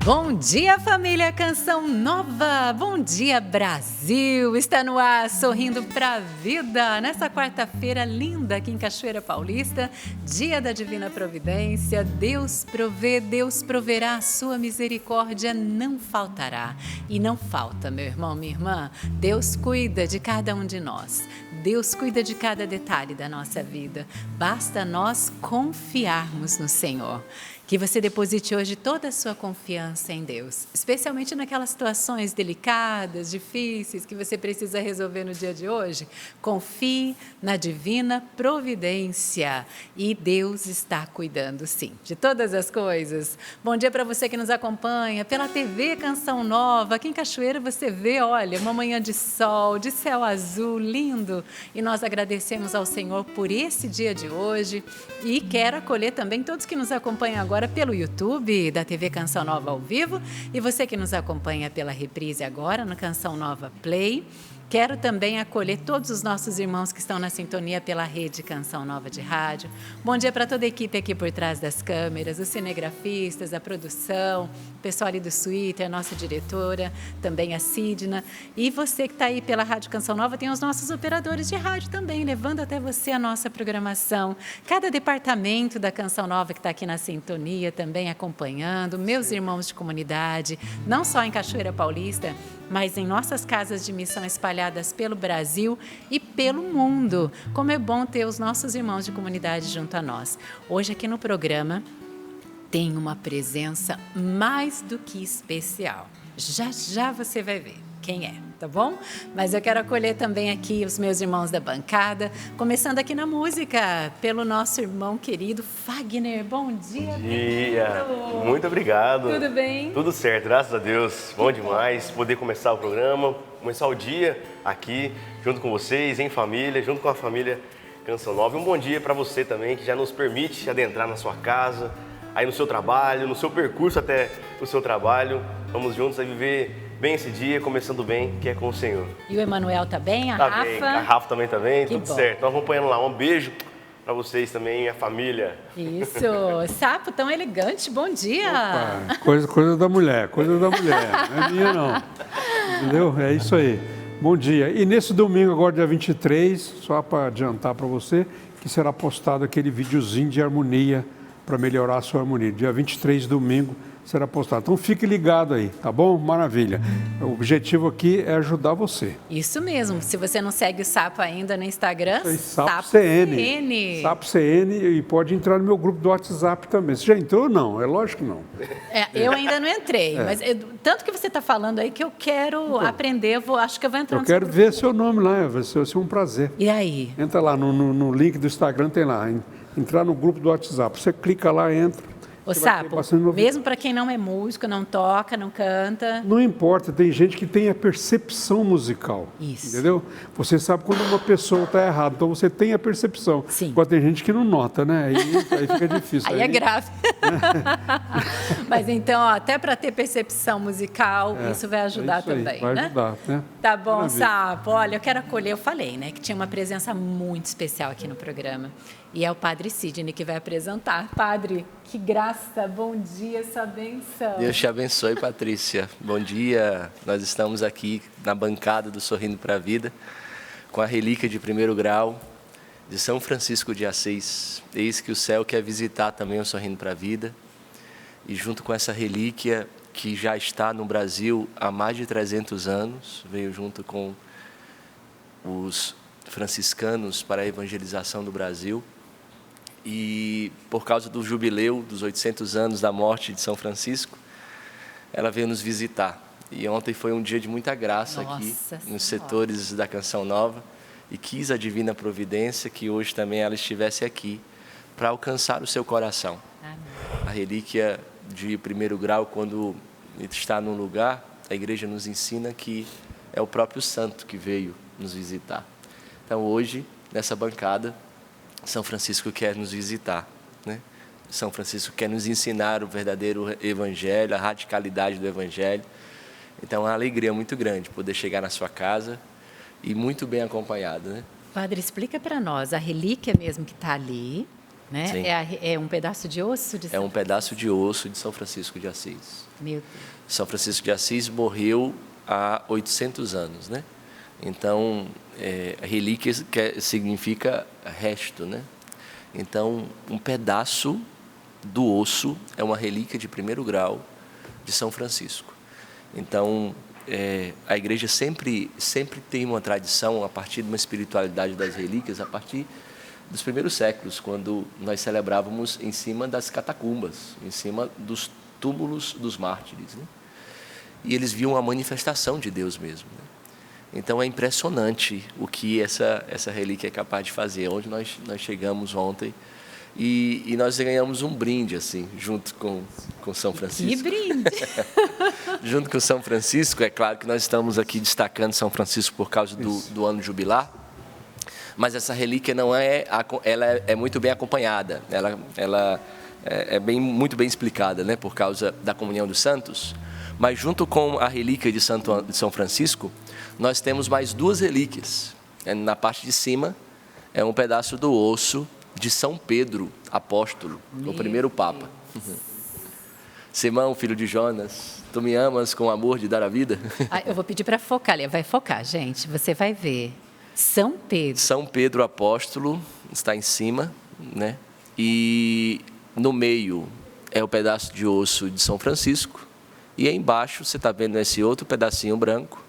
Bom dia, família Canção Nova! Bom dia, Brasil! Está no ar, sorrindo pra vida, nessa quarta-feira linda aqui em Cachoeira Paulista, dia da Divina Providência. Deus provê, Deus proverá, a sua misericórdia não faltará. E não falta, meu irmão, minha irmã. Deus cuida de cada um de nós. Deus cuida de cada detalhe da nossa vida. Basta nós confiarmos no Senhor. Que você deposite hoje toda a sua confiança em Deus, especialmente naquelas situações delicadas, difíceis, que você precisa resolver no dia de hoje. Confie na divina providência e Deus está cuidando, sim, de todas as coisas. Bom dia para você que nos acompanha pela TV Canção Nova. Aqui em Cachoeira você vê, olha, uma manhã de sol, de céu azul, lindo. E nós agradecemos ao Senhor por esse dia de hoje e quero acolher também todos que nos acompanham agora pelo YouTube da TV Canção Nova ao vivo e você que nos acompanha pela reprise agora no Canção Nova Play. Quero também acolher todos os nossos irmãos que estão na sintonia pela rede Canção Nova de Rádio. Bom dia para toda a equipe aqui por trás das câmeras, os cinegrafistas, a produção, o pessoal ali do Suíte, a nossa diretora, também a Sidna. E você que está aí pela Rádio Canção Nova, tem os nossos operadores de rádio também, levando até você a nossa programação. Cada departamento da Canção Nova que está aqui na sintonia também acompanhando, meus irmãos de comunidade, não só em Cachoeira Paulista, mas em nossas casas de missão espalhadas pelo Brasil e pelo mundo. Como é bom ter os nossos irmãos de comunidade junto a nós. Hoje aqui no programa tem uma presença mais do que especial. Já já você vai ver quem é, tá bom? Mas eu quero acolher também aqui os meus irmãos da bancada, começando aqui na música, pelo nosso irmão querido Fagner. Bom dia, Bom dia. Muito obrigado. Tudo bem? Tudo certo, graças a Deus. Bom demais poder começar o programa, começar o dia aqui, junto com vocês, em família, junto com a família Canção Nova. E um bom dia para você também, que já nos permite adentrar na sua casa, aí no seu trabalho, no seu percurso até o seu trabalho. Vamos juntos a viver bem esse dia, começando bem, que é com o Senhor. E o Emanuel tá bem? A Tá Rafa? bem, a Rafa também tá bem, tudo bom. certo. Nós vamos acompanhando lá. Um beijo para vocês também, minha família. Isso, sapo tão elegante, bom dia. Opa, coisa da mulher, não é minha não, entendeu? É isso aí. Bom dia. E nesse domingo agora, dia 23, só para adiantar para você, que será postado aquele videozinho de harmonia para melhorar a sua harmonia. Dia 23, domingo, será postado. Então fique ligado aí, tá bom? Maravilha. O objetivo aqui é ajudar você. Isso mesmo. Se você não segue o Sapo ainda no Instagram, Sapo CN. Sapo CN e pode entrar no meu grupo do WhatsApp também. Você já entrou ou não? É lógico que não. Eu ainda não entrei, mas tanto que você está falando aí que eu quero aprender, acho que eu vou entrar Eu no quero seu ver grupo. seu nome lá, vai ser um prazer. E aí? Entra lá no link do Instagram, tem lá, entrar no grupo do WhatsApp. Você clica lá, entra. Ô, Você vai ter Sapo, bastante novidade. mesmo para quem não é músico, não toca, não canta. Não importa, tem gente que tem a percepção musical. Isso. Entendeu? Você sabe quando uma pessoa está errada, então você tem a percepção. Sim. Agora tem gente que não nota, né? Aí fica difícil. Aí é grave. Mas então, ó, até para ter percepção musical, isso vai ajudar isso aí, também, vai né? ajudar, né? Tá bom, Maravilha. Sapo. Olha, eu quero acolher, eu falei, né, que tinha uma presença muito especial aqui no programa. E é o Padre Sidney que vai apresentar. Padre, que graça, bom dia, sua bênção. Deus te abençoe, Patrícia. Bom dia. Nós estamos aqui na bancada do Sorrindo para a Vida, com a relíquia de 1º grau de São Francisco de Assis. Eis que o céu quer visitar também o Sorrindo para a Vida. E junto com essa relíquia, que já está no Brasil há mais de 300 anos, veio junto com os franciscanos para a evangelização do Brasil. E por causa do jubileu dos 800 anos da morte de São Francisco, ela veio nos visitar. E ontem foi um dia de muita graça aqui, nos setores da Canção Nova, e quis a Divina Providência que hoje também ela estivesse aqui para alcançar o seu coração. Amém. A relíquia de 1º grau, quando está num lugar, a igreja nos ensina que é o próprio santo que veio nos visitar. Então hoje, nessa bancada, São Francisco quer nos visitar, né? São Francisco quer nos ensinar o verdadeiro evangelho, a radicalidade do evangelho. Então é uma alegria muito grande poder chegar na sua casa e muito bem acompanhado, né? Padre, explica para nós, a relíquia mesmo que está ali, né? Sim. É um pedaço de osso de É um pedaço de osso de São Francisco de Assis. Meu Deus. São Francisco de Assis morreu há 800 anos, né? Então, relíquia significa resto, né? Então, um pedaço do osso é uma relíquia de primeiro grau de São Francisco. Então, a igreja sempre tem uma tradição, a partir de uma espiritualidade das relíquias, a partir dos primeiros séculos, quando nós celebrávamos em cima das catacumbas, em cima dos túmulos dos mártires, né? E eles viam a manifestação de Deus mesmo, né? Então é impressionante o que essa relíquia é capaz de fazer. Onde nós chegamos ontem e nós ganhamos um brinde assim, junto com São Francisco. Que brinde! Junto com São Francisco, é claro que nós estamos aqui destacando São Francisco por causa do ano jubilar, mas essa relíquia ela é muito bem acompanhada, ela é muito bem explicada, né, por causa da comunhão dos santos. Mas junto com a relíquia de São Francisco, nós temos mais duas relíquias. Na parte de cima é um pedaço do osso de São Pedro, apóstolo, o primeiro Papa. Simão, filho de Jonas, tu me amas com o amor de dar a vida? Eu vou pedir para focar, vai focar, gente, você vai ver. São Pedro. São Pedro, apóstolo, está em cima, né? E no meio é o pedaço de osso de São Francisco. E aí embaixo, você está vendo esse outro pedacinho branco,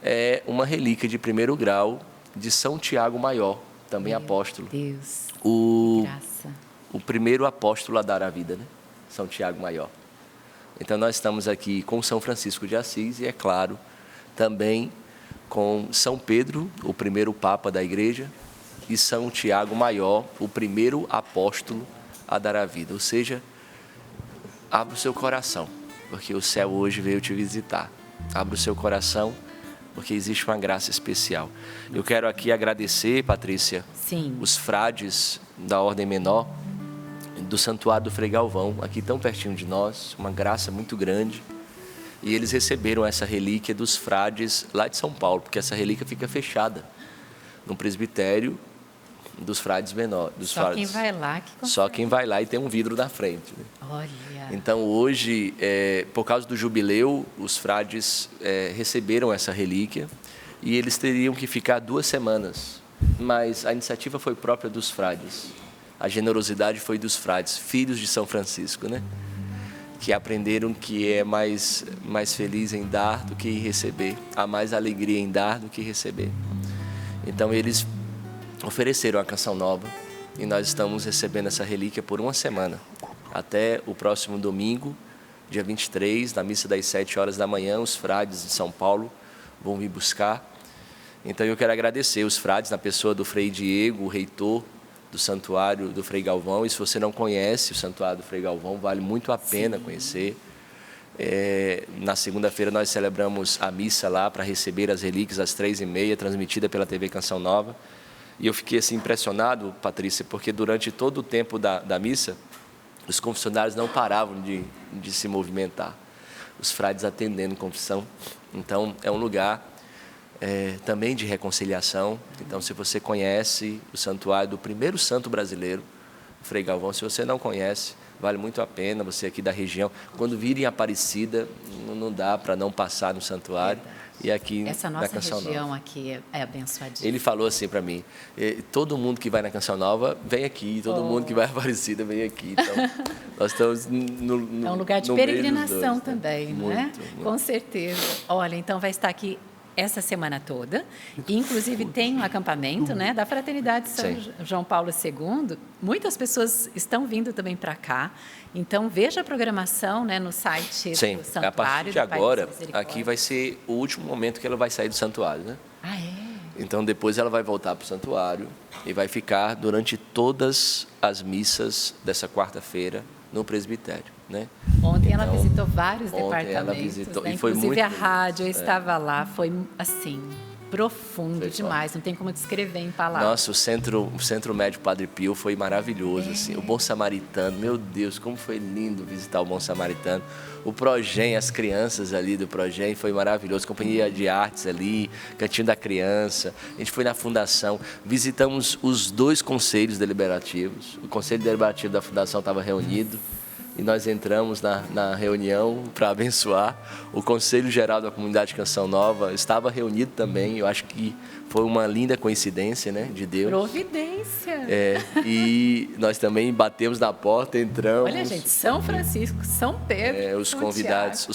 é uma relíquia de primeiro grau de São Tiago Maior, também apóstolo. Deus, graça. O primeiro apóstolo a dar a vida, né? São Tiago Maior. Então nós estamos aqui com São Francisco de Assis e, é claro, também com São Pedro, o primeiro Papa da Igreja, e São Tiago Maior, o primeiro apóstolo a dar a vida. Ou seja, abra o seu coração, porque o céu hoje veio te visitar. Abra o seu coração, porque existe uma graça especial. Eu quero aqui agradecer, Patrícia, Sim. os frades da Ordem Menor, do Santuário do Frei Galvão, aqui tão pertinho de nós, uma graça muito grande. E eles receberam essa relíquia dos frades lá de São Paulo, porque essa relíquia fica fechada no presbitério dos frades menores. Só quem vai lá que consegue. Só quem vai lá e tem um vidro na frente, né? Olha. Então hoje, por causa do jubileu, os frades receberam essa relíquia e eles teriam que ficar 2 semanas. Mas a iniciativa foi própria dos frades. A generosidade foi dos frades, filhos de São Francisco, né? Que aprenderam que é mais feliz em dar do que em receber. Há mais alegria em dar do que receber. Então eles ofereceram a Canção Nova e nós estamos recebendo essa relíquia por 1 semana. Até o próximo domingo, dia 23, na missa das 7 horas da manhã, os frades de São Paulo vão me buscar. Então eu quero agradecer os frades, na pessoa do Frei Diego, o reitor do Santuário do Frei Galvão. E se você não conhece o Santuário do Frei Galvão, vale muito a pena conhecer. Na segunda-feira nós celebramos a missa lá para receber as relíquias às 3h30, transmitida pela TV Canção Nova. E eu fiquei assim impressionado, Patrícia, porque durante todo o tempo da missa, os confessionários não paravam de se movimentar. Os frades atendendo confissão. Então, é um lugar também de reconciliação. Então, se você conhece o santuário do primeiro santo brasileiro, Frei Galvão, se você não conhece, vale muito a pena, você aqui da região. Quando vir em Aparecida, não dá para não passar no santuário. E aqui essa na nossa Canção região Nova. aqui é abençoadinha. Ele falou assim para mim, todo mundo que vai na Canção Nova vem aqui, todo mundo que vai a Aparecida vem aqui. Então, nós estamos no é um lugar de no meio dos peregrinação dois, também, né? não é? Muito. Com certeza. Olha, então vai estar aqui essa semana toda. E, inclusive, tem um acampamento, né, da Fraternidade São João Paulo II. Muitas pessoas estão vindo também para cá. Então, veja a programação, né, no site do Santuário. A partir de agora, aqui vai ser o último momento que ela vai sair do santuário, né? Ah, é? Então, depois ela vai voltar para o santuário e vai ficar durante todas as missas dessa quarta-feira no presbitério, né? Ontem ela visitou vários ontem departamentos, ela visitou, né? e foi Inclusive muito a rádio estava lá, foi assim, Profundo demais, não tem como descrever em palavras. Nossa, o Centro Médico Padre Pio foi maravilhoso, assim. O Bom Samaritano, meu Deus, como foi lindo visitar o Bom Samaritano. O Progem, as crianças ali do Progem, foi maravilhoso. Companhia de Artes ali, Cantinho da Criança. A gente foi na fundação, visitamos os 2 conselhos deliberativos. O Conselho Deliberativo da Fundação estava reunido. E nós entramos na reunião para abençoar. O Conselho Geral da Comunidade Canção Nova estava reunido também. Eu acho que foi uma linda coincidência, né, de Deus. Providência. E nós também batemos na porta, entramos. Olha, gente, São Francisco, São Pedro, os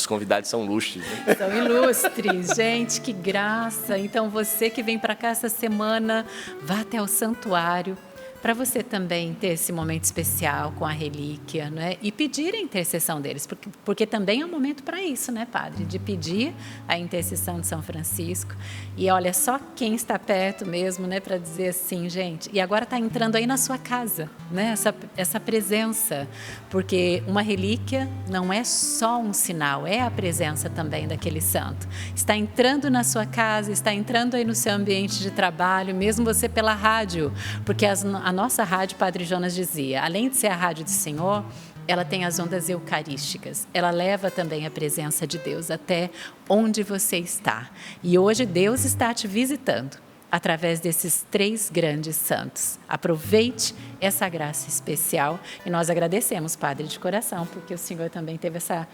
convidados são lustres, né? São ilustres, gente, que graça. Então, você que vem para cá essa semana, vá até o santuário, para você também ter esse momento especial com a relíquia, né? E pedir a intercessão deles, porque também é um momento para isso, né, Padre? De pedir a intercessão de São Francisco. E olha, só quem está perto mesmo, né, para dizer assim, gente, e agora está entrando aí na sua casa, né, essa presença, porque uma relíquia não é só um sinal, é a presença também daquele santo. Está entrando na sua casa, está entrando aí no seu ambiente de trabalho, mesmo você pela rádio, porque a nossa rádio, Padre Jonas dizia, além de ser a rádio do Senhor, ela tem as ondas eucarísticas. Ela leva também a presença de Deus até onde você está. E hoje Deus está te visitando através desses 3 grandes santos. Aproveite essa graça especial e nós agradecemos, Padre, de coração, porque o Senhor também teve essa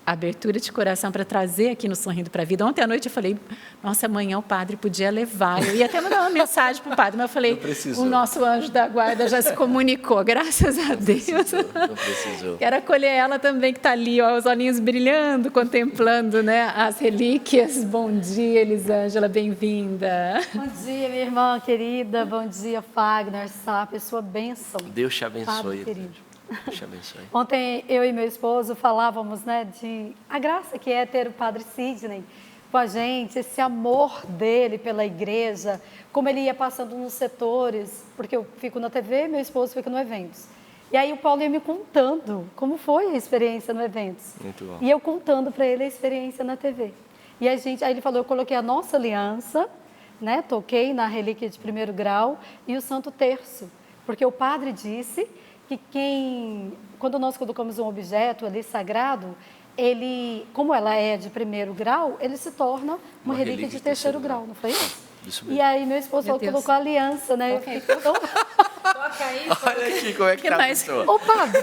abertura de coração para trazer aqui no Sorrindo para a Vida. Ontem à noite eu falei, nossa, amanhã o padre podia levar. Eu ia até mandar uma mensagem para o padre, mas eu falei, o nosso anjo da guarda já se comunicou, graças a Deus. Não precisou. Quero acolher ela também, que está ali, ó, os olhinhos brilhando, contemplando, né, as relíquias. Bom dia, Elisângela, bem-vinda. Bom dia, minha irmã querida. Bom dia, Fagner, Sá, pessoa bênção. Deus te abençoe. Padre querido. Deus te abençoe. Ontem eu e meu esposo falávamos, né, de a graça que é ter o Padre Sidney com a gente, esse amor dele pela igreja, como ele ia passando nos setores, porque eu fico na TV, meu esposo fica no eventos. E aí o Paulo ia me contando como foi a experiência no eventos. Muito bom. E eu contando para ele a experiência na TV. E aí ele falou, eu coloquei a nossa aliança, né, toquei na relíquia de 1º grau e o Santo Terço, porque o padre disse que quando nós colocamos um objeto ali sagrado, ele, como ela é de 1º grau, ele se torna uma relíquia de 3º grau, não foi isso? Isso mesmo. E aí meu esposo colocou a aliança, né? Okay. Eu fiquei tão... Toca aí. Olha aqui como é que tá a pessoa. Ô, padre,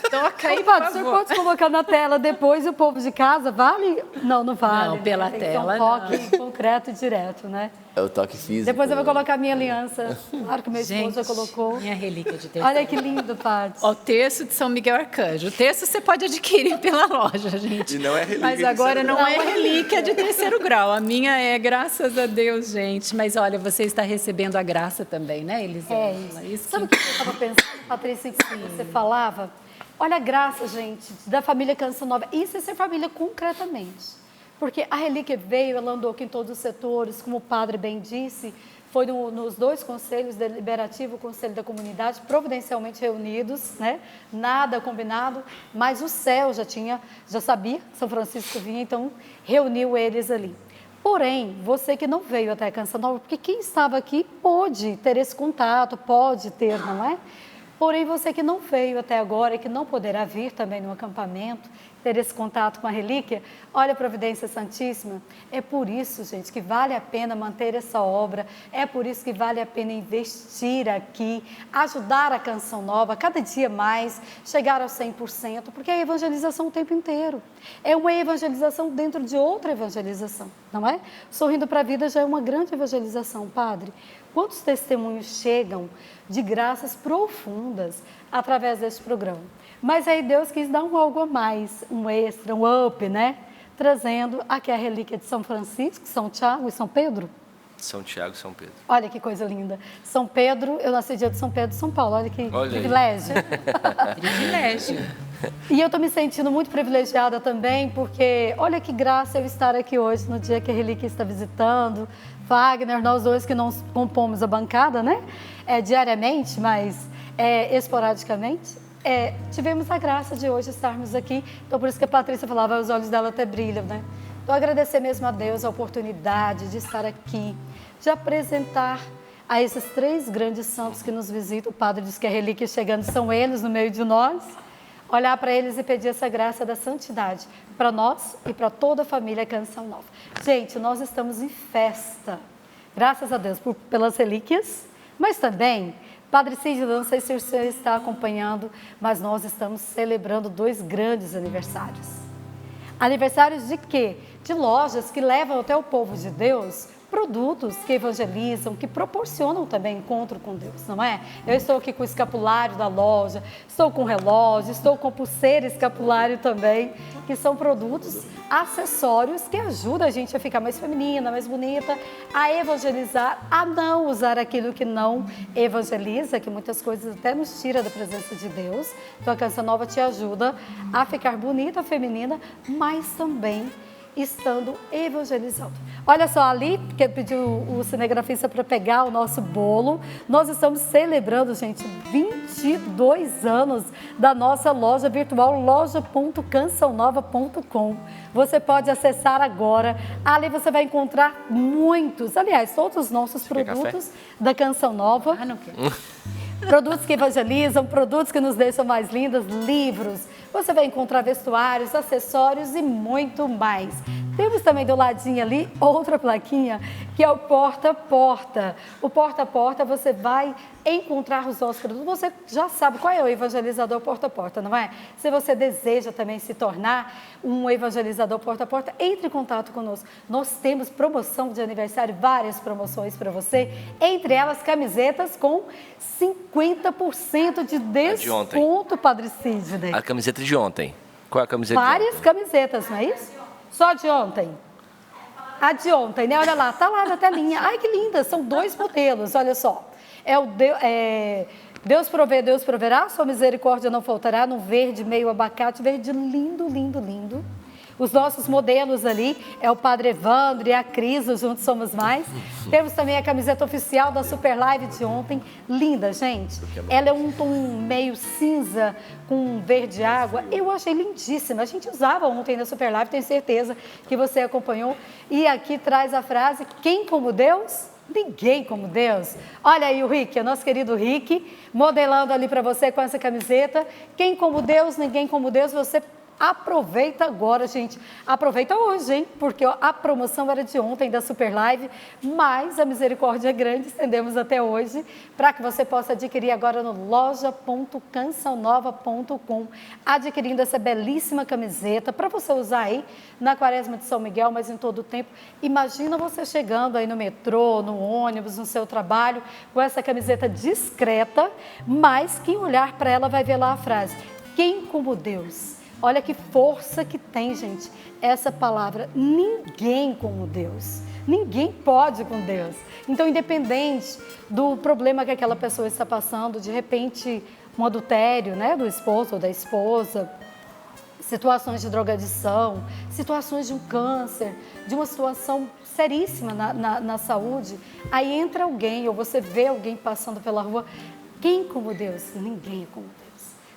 Toca aí, ô, padre, por o senhor favor. pode colocar na tela depois, o povo de casa, vale? Não, não vale. Não, pela Tem que tela, ter um toque concreto e direto, né? É o toque físico. Depois eu vou colocar a minha aliança, claro que meu esposo já colocou. Minha relíquia de terceiro. Olha que lindo, padre. Ó, o terço de São Miguel Arcanjo. O terço você pode adquirir pela loja, gente. E não é relíquia Mas de agora terceiro não é relíquia de 3º grau. A minha é, graças a Deus, gente. Mas olha, você está recebendo a graça também, né, Elisângela? Isso. Sabe o que eu estava pensando, Patrícia, que você falava? Olha a graça, gente, da família Canção Nova. Isso é ser família concretamente. Porque a relíquia veio, ela andou aqui em todos os setores, como o padre bem disse, foi nos 2 conselhos, deliberativo e o conselho da comunidade, providencialmente reunidos, né? Nada combinado, mas o céu já sabia, São Francisco vinha, então reuniu eles ali. Porém, você que não veio até a Canção Nova, porque quem estava aqui pôde ter esse contato, pode ter, não é? Porém, você que não veio até agora e que não poderá vir também no acampamento, ter esse contato com a relíquia, olha a Providência Santíssima. É por isso, gente, que vale a pena manter essa obra, é por isso que vale a pena investir aqui, ajudar a Canção Nova, cada dia mais, chegar aos 100%, porque é evangelização o tempo inteiro. É uma evangelização dentro de outra evangelização, não é? Sorrindo para a Vida já é uma grande evangelização, padre. Quantos testemunhos chegam de graças profundas através deste programa? Mas aí Deus quis dar um algo a mais, um extra, um up, né? Trazendo aqui a relíquia de São Francisco, São Tiago e São Pedro. São Tiago e São Pedro. Olha que coisa linda. São Pedro, eu nasci dia de São Pedro, São Paulo. Olha que privilégio. Privilégio. E eu estou me sentindo muito privilegiada também, porque olha que graça eu estar aqui hoje, no dia que a relíquia está visitando. Wagner, nós 2 que não compomos a bancada, né? Diariamente, mas esporadicamente. Tivemos a graça de hoje estarmos aqui. Então, por isso que a Patrícia falava, os olhos dela até brilham, né? Então, agradecer mesmo a Deus a oportunidade de estar aqui, de apresentar a esses 3 grandes santos que nos visitam. O padre diz que a relíquia chegando são eles no meio de nós. Olhar para eles e pedir essa graça da santidade para nós e para toda a família Canção Nova. Gente, nós estamos em festa, graças a Deus pelas relíquias, mas também, Padre Cid, não sei se o senhor está acompanhando, mas nós estamos celebrando 2 grandes aniversários. Aniversários de quê? De lojas que levam até o povo de Deus produtos que evangelizam, que proporcionam também encontro com Deus, não é? Eu estou aqui com o escapulário da loja, estou com relógio, estou com pulseira escapulário também, que são produtos, acessórios que ajudam a gente a ficar mais feminina, mais bonita, a evangelizar, a não usar aquilo que não evangeliza, que muitas coisas até nos tira da presença de Deus. Então a Canção Nova te ajuda a ficar bonita, feminina, mas também estando evangelizando. Olha só, ali, que pediu o cinegrafista para pegar o nosso bolo, nós estamos celebrando, gente, 22 anos da nossa loja virtual, loja.cançãonova.com. Você pode acessar agora, ali você vai encontrar muitos, aliás, todos os nossos produtos da Canção Nova. Ah, não quero. Produtos que evangelizam, produtos que nos deixam mais lindas, livros. Você vai encontrar vestuários, acessórios e muito mais. Temos também do ladinho ali outra plaquinha, que é o porta-a-porta. O porta-a-porta você vai encontrar os nossos produtos. Você já sabe qual é o evangelizador porta-a-porta, não é? Se você deseja também se tornar um evangelizador porta-a-porta, entre em contato conosco. Nós temos promoção de aniversário, várias promoções para você, entre elas camisetas com 50% de desconto, Padre Sidney. A camiseta de ontem. Qual é a camiseta Várias de ontem? camisetas, não é isso? Só de ontem. A de ontem, né? Olha lá, tá lá na telinha. Ai, que linda! São 2 modelos, olha só. Deus provê, Deus proverá, sua misericórdia não faltará, no verde meio abacate, verde lindo, lindo, lindo. Os nossos modelos ali é o Padre Evandro e a Cris, o Juntos Somos Mais. Temos também a camiseta oficial da Super Live de ontem. Linda, gente. Ela é um tom meio cinza com verde água. Eu achei lindíssima. A gente usava ontem na Super Live, tenho certeza que você acompanhou. E aqui traz a frase, quem como Deus? Ninguém como Deus. Olha aí o Rick, o nosso querido Rick, modelando ali para você com essa camiseta. Quem como Deus, ninguém como Deus, você aproveita agora, gente. Aproveita hoje, hein? Porque a promoção era de ontem da Super Live, mas a misericórdia é grande, estendemos até hoje, para que você possa adquirir agora no loja.cançãonova.com, adquirindo essa belíssima camiseta para você usar aí na Quaresma de São Miguel, mas em todo o tempo. Imagina você chegando aí no metrô, no ônibus, no seu trabalho, com essa camiseta discreta, mas quem olhar para ela vai ver lá a frase, quem como Deus? Olha que força que tem, gente, essa palavra, ninguém como Deus, ninguém pode com Deus. Então, independente do problema que aquela pessoa está passando, de repente, um adultério, né, do esposo ou da esposa, situações de drogadição, situações de um câncer, de uma situação seríssima na saúde, aí entra alguém ou você vê alguém passando pela rua, quem como Deus? Ninguém é como Deus.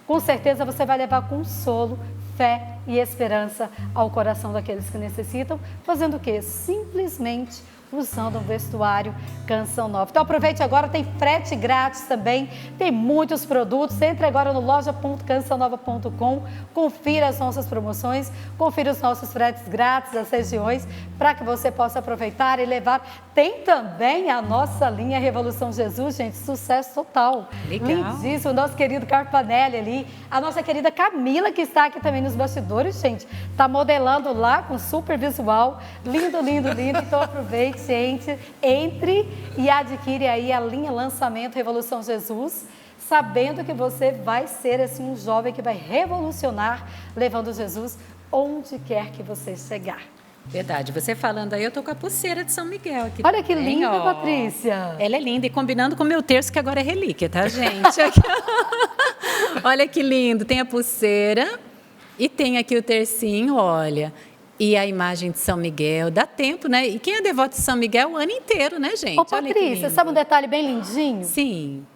Com certeza você vai levar consolo, fé e esperança ao coração daqueles que necessitam, fazendo o quê? Simplesmente usando um vestuário Canção Nova. Então aproveite agora, tem frete grátis também, tem muitos produtos, entre agora no loja.cançãonova.com, confira as nossas promoções, confira os nossos fretes grátis das regiões, para que você possa aproveitar e levar. Tem também a nossa linha Revolução Jesus, gente, sucesso total. Legal. Lindíssimo, o nosso querido Carpanelli ali, a nossa querida Camila, que está aqui também nos bastidores, gente, está modelando lá com super visual, lindo, lindo, lindo, então aproveite, gente, entre e adquire aí a linha Lançamento Revolução Jesus, sabendo que você vai ser assim um jovem que vai revolucionar, levando Jesus onde quer que você chegar. Verdade, você falando aí, eu tô com a pulseira de São Miguel aqui. Olha que também, linda, ó. Patrícia. Ela é linda e combinando com o meu terço, que agora é relíquia, tá, gente? Olha que lindo, tem a pulseira e tem aqui o tercinho, olha. E a imagem de São Miguel, dá tempo, né? E quem é devoto de São Miguel o ano inteiro, né, gente? Ô, Olha que Patrícia, lindo. sabe um detalhe bem lindinho? Sim.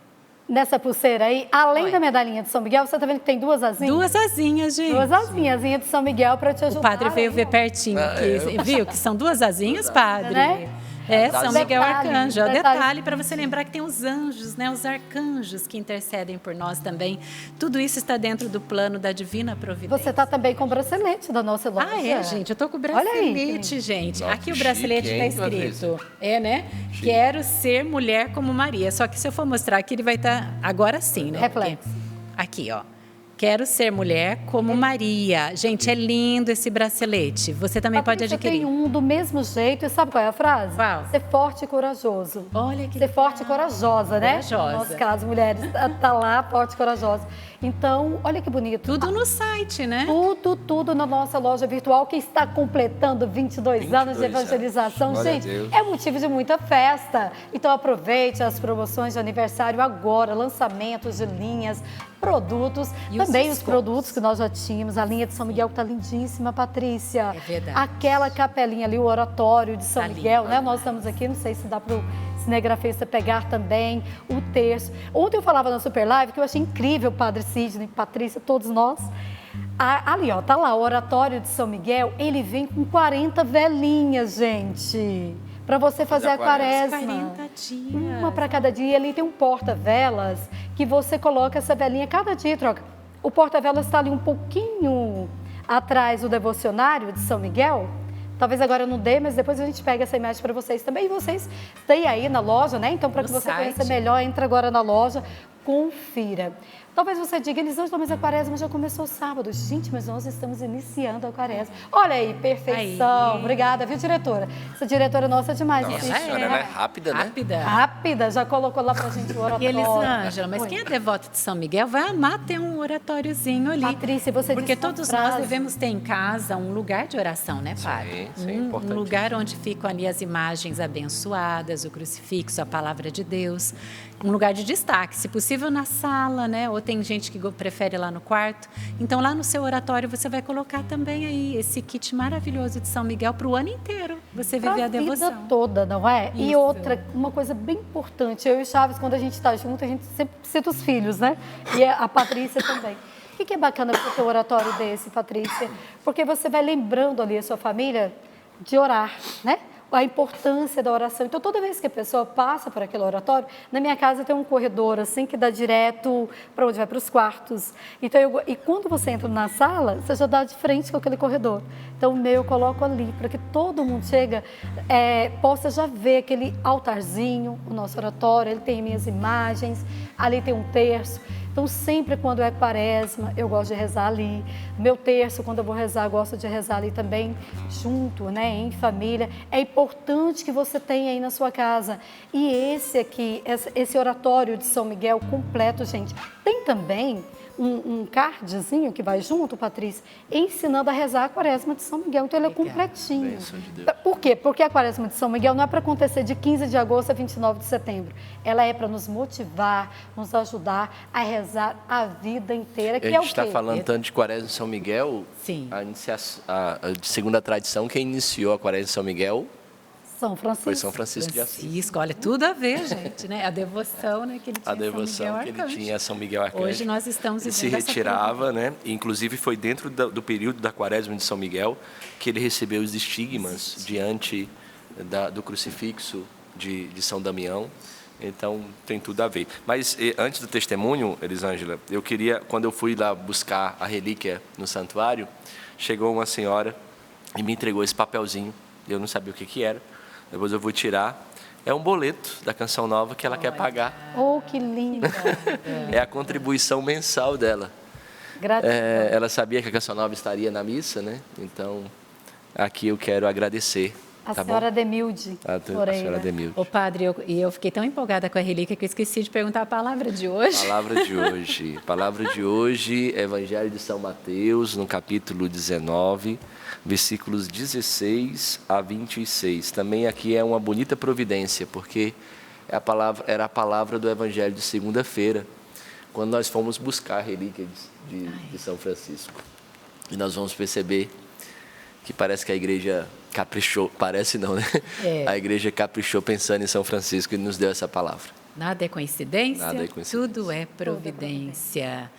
nessa pulseira aí, além da medalhinha de São Miguel, você tá vendo que tem 2 asinhas? 2 asinhas, gente. 2 asinhas de São Miguel para te ajudar. O padre veio ver pertinho aqui, viu? Que são 2 asinhas, padre. Né? São Miguel Arcanjo. É o Detalhe. detalhe para você lembrar que tem os anjos, né? Os arcanjos que intercedem por nós também. Tudo isso está dentro do plano da Divina Providência. Você tá também com o bracelete da nossa loja. Gente? Eu tô com o Olha aí, bracelete, gente. Nossa, Aqui o chique, bracelete hein, está escrito. Né? Chique. Quero ser mulher como Maria. Só que se eu for mostrar aqui, ele vai estar agora sim, né? Reflexo. Porque- Aqui, ó. Quero ser mulher como Maria. Gente, é lindo esse bracelete. Você também pode Patrícia, adquirir. tem um do mesmo jeito. E sabe qual é a frase? Qual? Ser forte e corajoso. Olha que Ser forte e corajosa, né? Corajosa. No nosso caso, mulheres, tá lá, forte e corajosa. Então, olha que bonito. Tudo no site, né? Tudo na nossa loja virtual, que está completando 22 anos de 22 anos. evangelização. Glória a Gente, Deus. é motivo de muita festa. Então, aproveite as promoções de aniversário agora, lançamentos de linhas, produtos, E os também os descontos. produtos que nós já tínhamos. A linha de São Miguel que está lindíssima, Patrícia. É verdade. Aquela capelinha ali, o oratório de São Tá Miguel, lindo. né? Nós estamos aqui, não sei se dá para o cinegrafista pegar também, o terço. Ontem eu falava na Super Live que eu achei incrível, Padre Sidney, Patrícia, todos nós. Ali, ó, tá lá, o oratório de São Miguel, ele vem com 40 velinhas, gente, para você fazer a quaresma. 40 dias. Uma para cada dia. Ali tem um porta-velas que você coloca essa velinha cada dia e troca. O porta-velas está ali um pouquinho atrás do devocionário de São Miguel. Talvez agora eu não dê, mas depois a gente pega essa imagem para vocês também. E vocês têm aí na loja, né? Então, para No que você site. conheça melhor, entra agora na loja, confira. Talvez você diga, Elisângela, mas a quaresma já começou sábado. Gente, mas nós estamos iniciando a quaresma. Olha aí, perfeição. Aí. Obrigada, viu, diretora? Essa diretora nossa é demais. Nossa Gente. senhora, ela é rápida, né? Rápida. Rápida, já colocou lá pra gente o E oratório. Elisângela, mas Oi. quem é devoto de São Miguel vai amar ter um oratóriozinho ali. Patrícia, você Porque disse uma todos frase. nós devemos ter em casa um lugar de oração, né, Padre? Sim, Um importantíssimo. lugar onde ficam ali as imagens abençoadas, o crucifixo, a palavra de Deus. Um lugar de destaque, se possível na sala, né? Ou tem gente que prefere lá no quarto. Então, lá no seu oratório, você vai colocar também aí esse kit maravilhoso de São Miguel para o ano inteiro. Você viver Pra a devoção. vida toda, não é? E Isso. outra, uma coisa bem importante, eu e o Chaves, quando a gente está junto, a gente sempre cita os filhos, né? E a Patrícia também. O que é bacana para ter um oratório desse, Patrícia? Porque você vai lembrando ali a sua família de orar, né? A importância da oração. Então, toda vez que a pessoa passa por aquele oratório, na minha casa tem um corredor assim que dá direto para onde vai para os quartos. Então, e quando você entra na sala, você já dá de frente com aquele corredor. Então, o meu eu coloco ali para que todo mundo chega, possa já ver aquele altarzinho, o nosso oratório. Ele tem minhas imagens, ali tem um terço. Então, sempre quando é quaresma, eu gosto de rezar ali. Meu terço, quando eu vou rezar, eu gosto de rezar ali também, junto, né, em família. É importante que você tenha aí na sua casa. E esse aqui, esse oratório de São Miguel completo, gente, tem também um cardzinho que vai junto, Patrícia, ensinando a rezar a quaresma de São Miguel. Então, ele é completinho. Bênção de Deus. Por quê? Porque a quaresma de São Miguel não é para acontecer de 15 de agosto a 29 de setembro. Ela é para nos motivar, nos ajudar a rezar a vida inteira, que A é o gente está quê? falando tanto de Quaresma de São Miguel, Sim. de segunda tradição, quem iniciou a Quaresma de São Miguel São Francisco. foi São Francisco de Assis. Francisco, olha, tudo a ver, gente, né? A devoção, né, que ele tinha A devoção São que Miguel ele Arcanjo. tinha a São Miguel Arcanjo. Hoje nós estamos Ele se vivendo essa retirava, né? E, inclusive foi dentro do período da Quaresma de São Miguel que ele recebeu os estigmas diante do crucifixo de São Damião. Então tem tudo a ver. Mas antes do testemunho, Elisângela, eu queria, quando eu fui lá buscar a relíquia no santuário, chegou uma senhora e me entregou esse papelzinho. Eu não sabia o que era. Depois eu vou tirar. É um boleto da Canção Nova que ela quer pagar. Oh, que lindo. É a contribuição mensal dela. Gratidão. Ela sabia que a Canção Nova estaria na missa, né? Então, aqui eu quero agradecer. A tá senhora bom? Demilde A Moreira. senhora Demilde. Ô, padre, eu fiquei tão empolgada com a relíquia que eu esqueci de perguntar a palavra de hoje. Palavra de hoje. Palavra de hoje, Evangelho de São Mateus, no capítulo 19, versículos 16 a 26. Também aqui é uma bonita providência, porque era a palavra do Evangelho de segunda-feira, quando nós fomos buscar a relíquia de São Francisco. E nós vamos perceber que parece que a igreja caprichou, parece não, né? É. A igreja caprichou pensando em São Francisco e nos deu essa palavra. Nada é coincidência, Nada é coincidência. tudo é providência.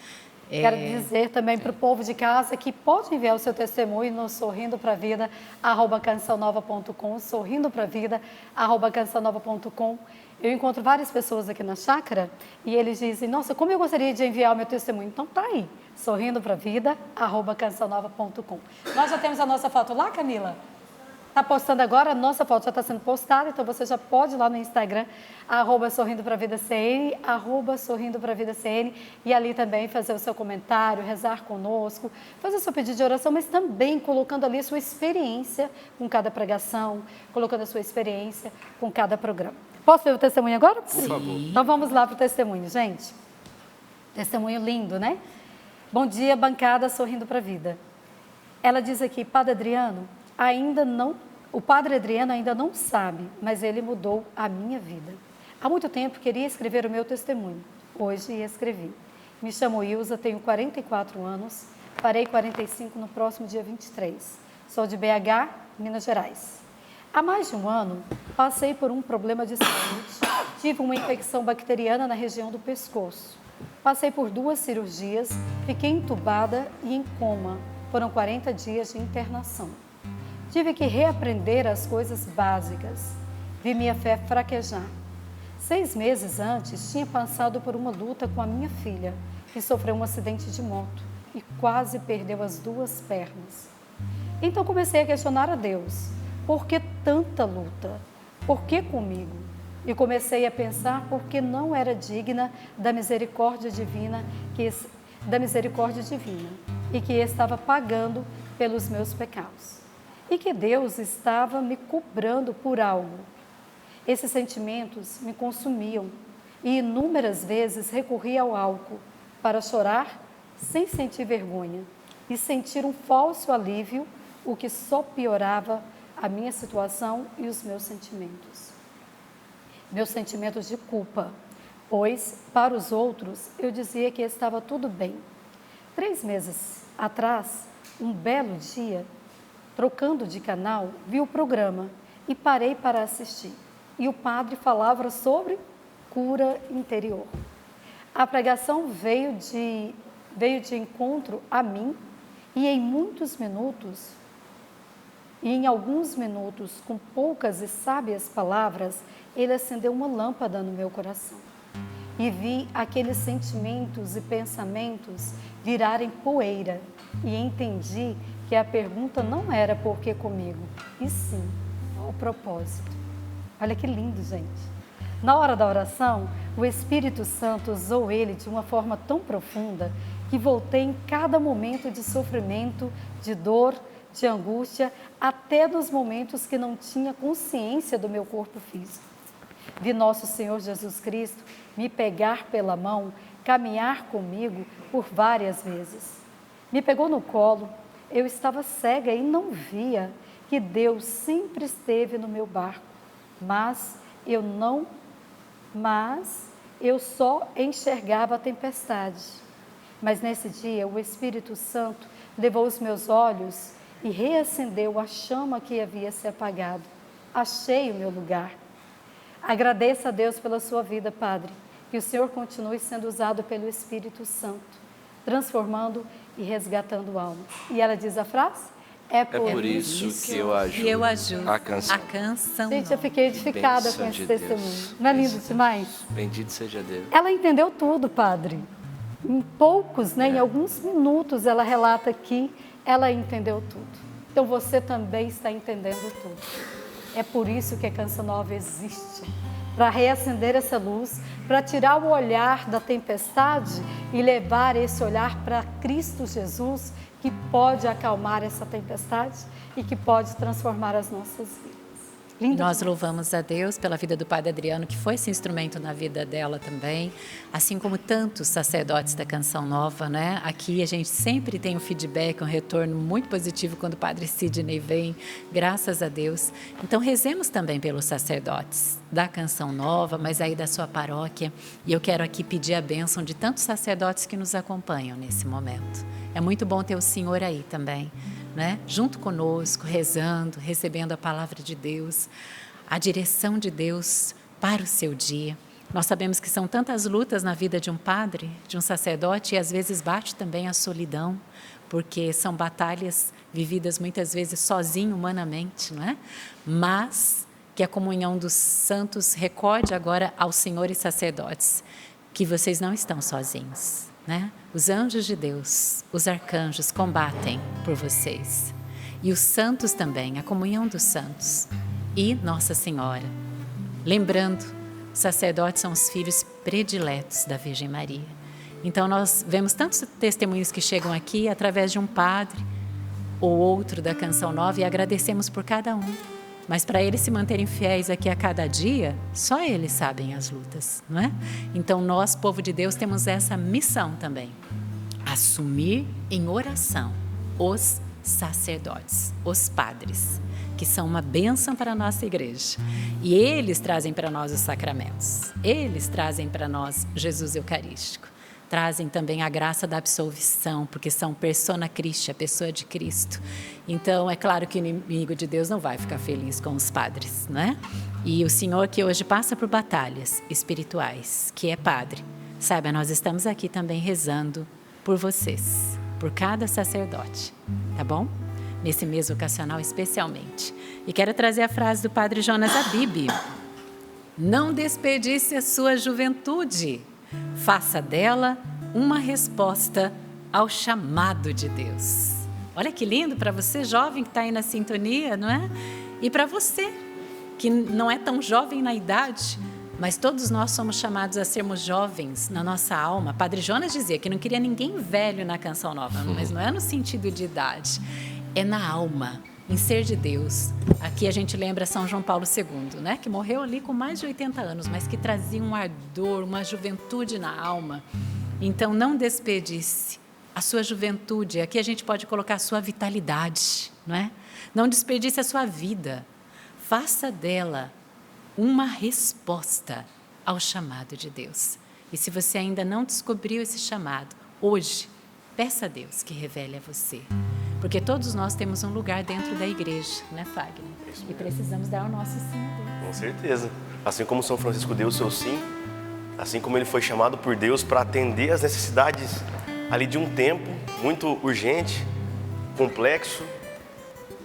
Quero dizer também para o povo de casa que pode enviar o seu testemunho no sorrindopravida@cançãonova.com, sorrindopravida@cançãonova.com. Eu encontro várias pessoas aqui na chácara e eles dizem, nossa, como eu gostaria de enviar o meu testemunho. Então tá aí, sorrindopravida@cançãonova.com. Nós já temos a nossa foto lá, Camila? Está postando agora, a nossa foto já está sendo postada, então você já pode ir lá no Instagram, @sorrindopravida.cn, @sorrindopravida.cn, e ali também fazer o seu comentário, rezar conosco, fazer o seu pedido de oração, mas também colocando ali a sua experiência com cada pregação, colocando a sua experiência com cada programa. Posso ver o testemunho agora? Por favor. Então vamos lá para o testemunho, gente. Testemunho lindo, né? Bom dia, bancada Sorrindo para a Vida. Ela diz aqui, o Padre Adriano ainda não sabe, mas ele mudou a minha vida. Há muito tempo queria escrever o meu testemunho. Hoje escrevi. Me chamo Ilza, tenho 44 anos, farei 45 no próximo dia 23. Sou de BH, Minas Gerais. Há mais de um ano, passei por um problema de saúde, tive uma infecção bacteriana na região do pescoço. Passei por 2 cirurgias, fiquei entubada e em coma. Foram 40 dias de internação. Tive que reaprender as coisas básicas. Vi minha fé fraquejar. 6 meses antes, tinha passado por uma luta com a minha filha, que sofreu um acidente de moto e quase perdeu as 2 pernas. Então comecei a questionar a Deus. Por que tanta luta? Por que comigo? E comecei a pensar por que não era digna da misericórdia divina e que estava pagando pelos meus pecados. E que Deus estava me cobrando por algo. Esses sentimentos me consumiam e inúmeras vezes recorri ao álcool para chorar sem sentir vergonha e sentir um falso alívio, o que só piorava a minha situação e os meus sentimentos. Meus sentimentos de culpa, pois para os outros eu dizia que estava tudo bem. 3 meses atrás, um belo dia, trocando de canal, vi o programa e parei para assistir. E o padre falava sobre cura interior. A pregação veio de encontro a mim e em alguns minutos, com poucas e sábias palavras, ele acendeu uma lâmpada no meu coração. E vi aqueles sentimentos e pensamentos virarem poeira e entendi que a pergunta não era por que comigo, e sim o propósito. Olha que lindo, gente. Na hora da oração, o Espírito Santo usou ele de uma forma tão profunda que voltei em cada momento de sofrimento, de dor, de angústia, até nos momentos que não tinha consciência do meu corpo físico. Vi nosso Senhor Jesus Cristo me pegar pela mão, caminhar comigo por várias vezes. Me pegou no colo, eu estava cega e não via que Deus sempre esteve no meu barco, mas eu só enxergava a tempestade. Mas nesse dia o Espírito Santo levou os meus olhos e reacendeu a chama que havia se apagado. Achei o meu lugar. Agradeça a Deus pela sua vida, Padre, que o Senhor continue sendo usado pelo Espírito Santo, transformando e resgatando almas. E ela diz a frase? É por isso que eu ajudo a canção. Gente, eu fiquei edificada com esse testemunho. Não é lindo demais? Bendito seja Deus. Ela entendeu tudo, Padre. Em poucos, em alguns minutos, ela relata aqui, ela entendeu tudo. Então você também está entendendo tudo. É por isso que a Canção Nova existe. Para reacender essa luz, para tirar o olhar da tempestade e levar esse olhar para Cristo Jesus, que pode acalmar essa tempestade e que pode transformar as nossas vidas. Lindo. Nós louvamos a Deus pela vida do Padre Adriano, que foi esse instrumento na vida dela também, assim como tantos sacerdotes da Canção Nova, né? Aqui a gente sempre tem um feedback, um retorno muito positivo quando o Padre Sidney vem, graças a Deus. Então rezemos também pelos sacerdotes da Canção Nova, mas aí da sua paróquia. E eu quero aqui pedir a bênção de tantos sacerdotes que nos acompanham nesse momento. É muito bom ter o Senhor aí também, né? Junto conosco, rezando, recebendo a palavra de Deus, a direção de Deus para o seu dia. Nós sabemos que são tantas lutas na vida de um padre, de um sacerdote, e às vezes bate também a solidão, porque são batalhas vividas muitas vezes sozinho, humanamente, não é? Mas que a comunhão dos santos recorde agora aos senhores sacerdotes que vocês não estão sozinhos, né? Os anjos de Deus, os arcanjos combatem por vocês. E os santos também, a comunhão dos santos e Nossa Senhora. Lembrando, os sacerdotes são os filhos prediletos da Virgem Maria. Então nós vemos tantos testemunhos que chegam aqui através de um padre ou outro da Canção Nova e agradecemos por cada um. Mas para eles se manterem fiéis aqui a cada dia, só eles sabem as lutas, não é? Então nós, povo de Deus, temos essa missão também. Assumir em oração os sacerdotes, os padres, que são uma bênção para a nossa igreja. E eles trazem para nós os sacramentos. Eles trazem para nós Jesus Eucarístico. Trazem também a graça da absolvição, porque são persona Christi, a pessoa de Cristo. Então, é claro que o inimigo de Deus não vai ficar feliz com os padres, não é? E o Senhor que hoje passa por batalhas espirituais, que é padre, saiba, nós estamos aqui também rezando por vocês, por cada sacerdote, tá bom? Nesse mês vocacional especialmente. E quero trazer a frase do padre Jonas Abib. Não desperdice a sua juventude. Faça dela uma resposta ao chamado de Deus. Olha que lindo para você, jovem, que está aí na sintonia, não é? E para você, que não é tão jovem na idade, mas todos nós somos chamados a sermos jovens na nossa alma. Padre Jonas dizia que não queria ninguém velho na Canção Nova, mas não é no sentido de idade, é na alma, em ser de Deus. Aqui a gente lembra São João Paulo II, né? Que morreu ali com mais de 80 anos, mas que trazia um ardor, uma juventude na alma. Então, não desperdice a sua juventude. Aqui a gente pode colocar a sua vitalidade, não é? Não desperdice a sua vida. Faça dela uma resposta ao chamado de Deus. E se você ainda não descobriu esse chamado, hoje, peça a Deus que revele a você. Porque todos nós temos um lugar dentro da igreja, né, Fagner? E precisamos dar o nosso sim a Deus. Com certeza. Assim como São Francisco deu o seu sim, assim como ele foi chamado por Deus para atender as necessidades ali de um tempo muito urgente, complexo,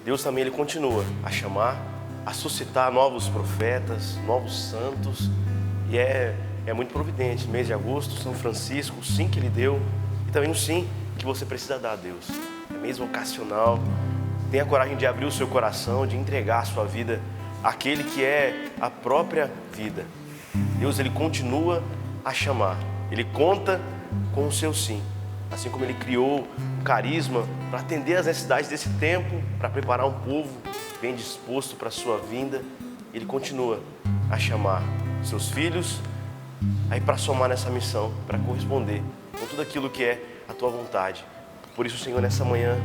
Deus também ele continua a chamar, a suscitar novos profetas, novos santos. E é muito providente. Mês de agosto, São Francisco, o sim que ele deu e também o sim que você precisa dar a Deus. É mês vocacional. Tenha coragem de abrir o seu coração, de entregar a sua vida àquele que é a própria vida. Deus, ele continua a chamar. Ele conta com o seu sim. Assim como ele criou um carisma para atender às necessidades desse tempo, para preparar um povo bem disposto para a sua vinda, ele continua a chamar seus filhos aí para somar nessa missão, para corresponder com tudo aquilo que é a tua vontade. Por isso, Senhor, nessa manhã,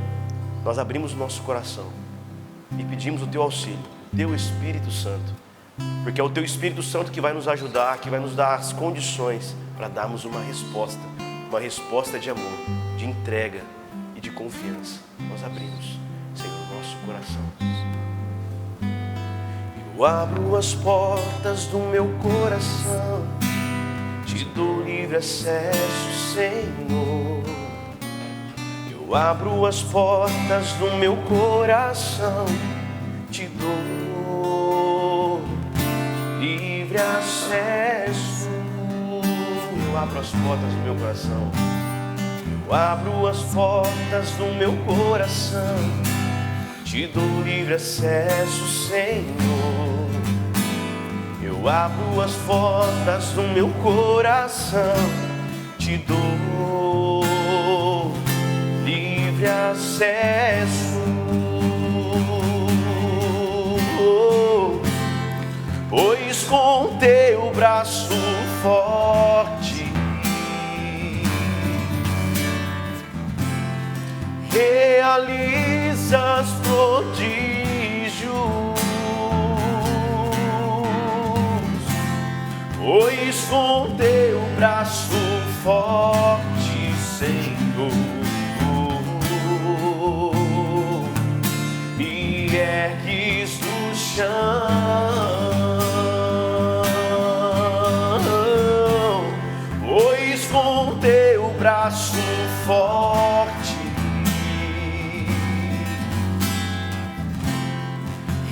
nós abrimos o nosso coração e pedimos o teu auxílio, o teu Espírito Santo, porque é o teu Espírito Santo que vai nos ajudar, que vai nos dar as condições para darmos uma resposta de amor, de entrega e de confiança. Nós abrimos, Senhor, o nosso coração. Eu abro as portas do meu coração, te dou livre acesso, Senhor. Eu abro as portas do meu coração, te dou livre acesso. Eu abro as portas do meu coração, eu abro as portas do meu coração, te dou livre acesso, Senhor. Eu abro as portas do meu coração, te dou livre acesso. Pois com teu braço forte realizas prodígios. Pois com teu braço forte, Senhor, me ergues do chão.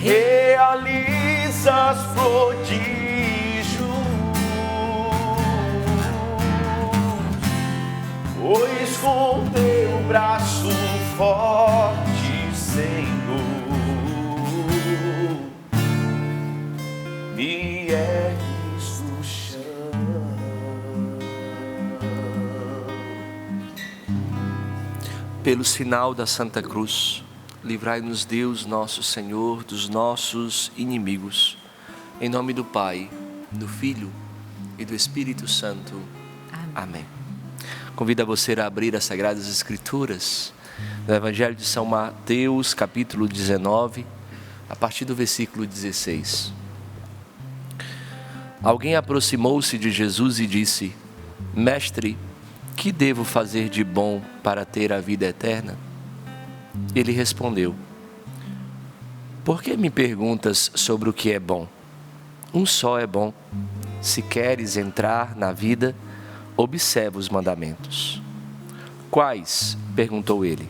realizas prodígios, pois com teu braço forte, Senhor, me ergues do chão. Pelo sinal da Santa Cruz, livrai-nos Deus, nosso Senhor, dos nossos inimigos. Em nome do Pai, do Filho e do Espírito Santo. Amém. Convido a você a abrir as Sagradas Escrituras no Evangelho de São Mateus, capítulo 19, a partir do versículo 16. Alguém aproximou-se de Jesus e disse: Mestre, que devo fazer de bom para ter a vida eterna? Ele respondeu: Por que me perguntas sobre o que é bom? Um só é bom. Se queres entrar na vida, observa os mandamentos. Quais? Perguntou ele.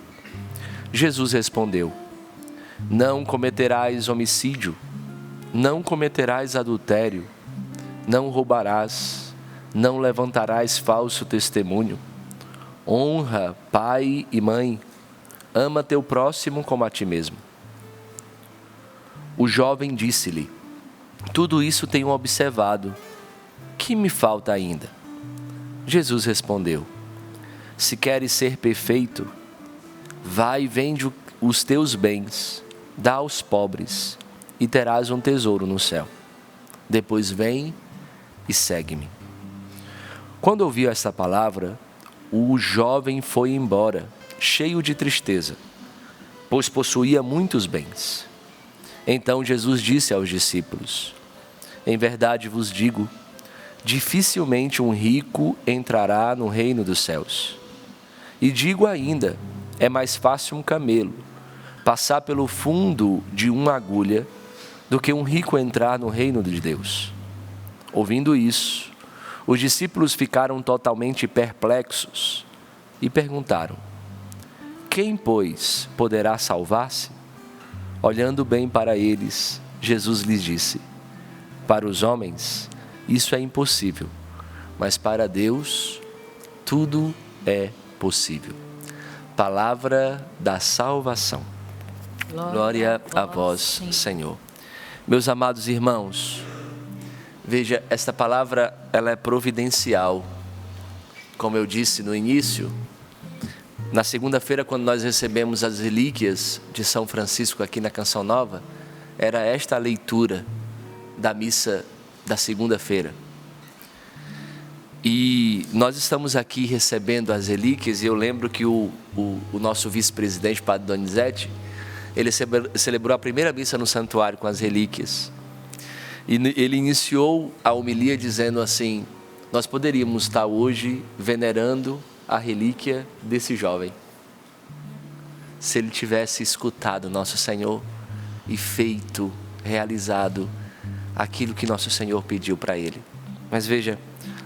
Jesus respondeu: Não cometerás homicídio, não cometerás adultério, não roubarás, não levantarás falso testemunho, honra pai e mãe, ama teu próximo como a ti mesmo. O jovem disse-lhe: Tudo isso tenho observado. Que me falta ainda? Jesus respondeu: Se queres ser perfeito, vai e vende os teus bens, dá aos pobres, e terás um tesouro no céu. Depois vem e segue-me. Quando ouviu esta palavra, o jovem foi embora, cheio de tristeza, pois possuía muitos bens. Então Jesus disse aos discípulos: Em verdade vos digo, dificilmente um rico entrará no reino dos céus. E digo ainda, é mais fácil um camelo passar pelo fundo de uma agulha do que um rico entrar no reino de Deus. Ouvindo isso, os discípulos ficaram totalmente perplexos e perguntaram: Quem, pois, poderá salvar-se? Olhando bem para eles, Jesus lhes disse: Para os homens, isso é impossível, mas para Deus, tudo é possível. Palavra da salvação. Glória a vós, Senhor. Meus amados irmãos, veja, esta palavra ela é providencial. Como eu disse no início, na segunda-feira, quando nós recebemos as relíquias de São Francisco aqui na Canção Nova, era esta a leitura da missa da segunda-feira. E nós estamos aqui recebendo as relíquias, e eu lembro que o nosso vice-presidente, Padre Donizete, ele celebrou a primeira missa no santuário com as relíquias. E ele iniciou a homilia dizendo assim: nós poderíamos estar hoje venerando a relíquia desse jovem, se ele tivesse escutado nosso Senhor e feito, realizado aquilo que nosso Senhor pediu para ele. Mas veja,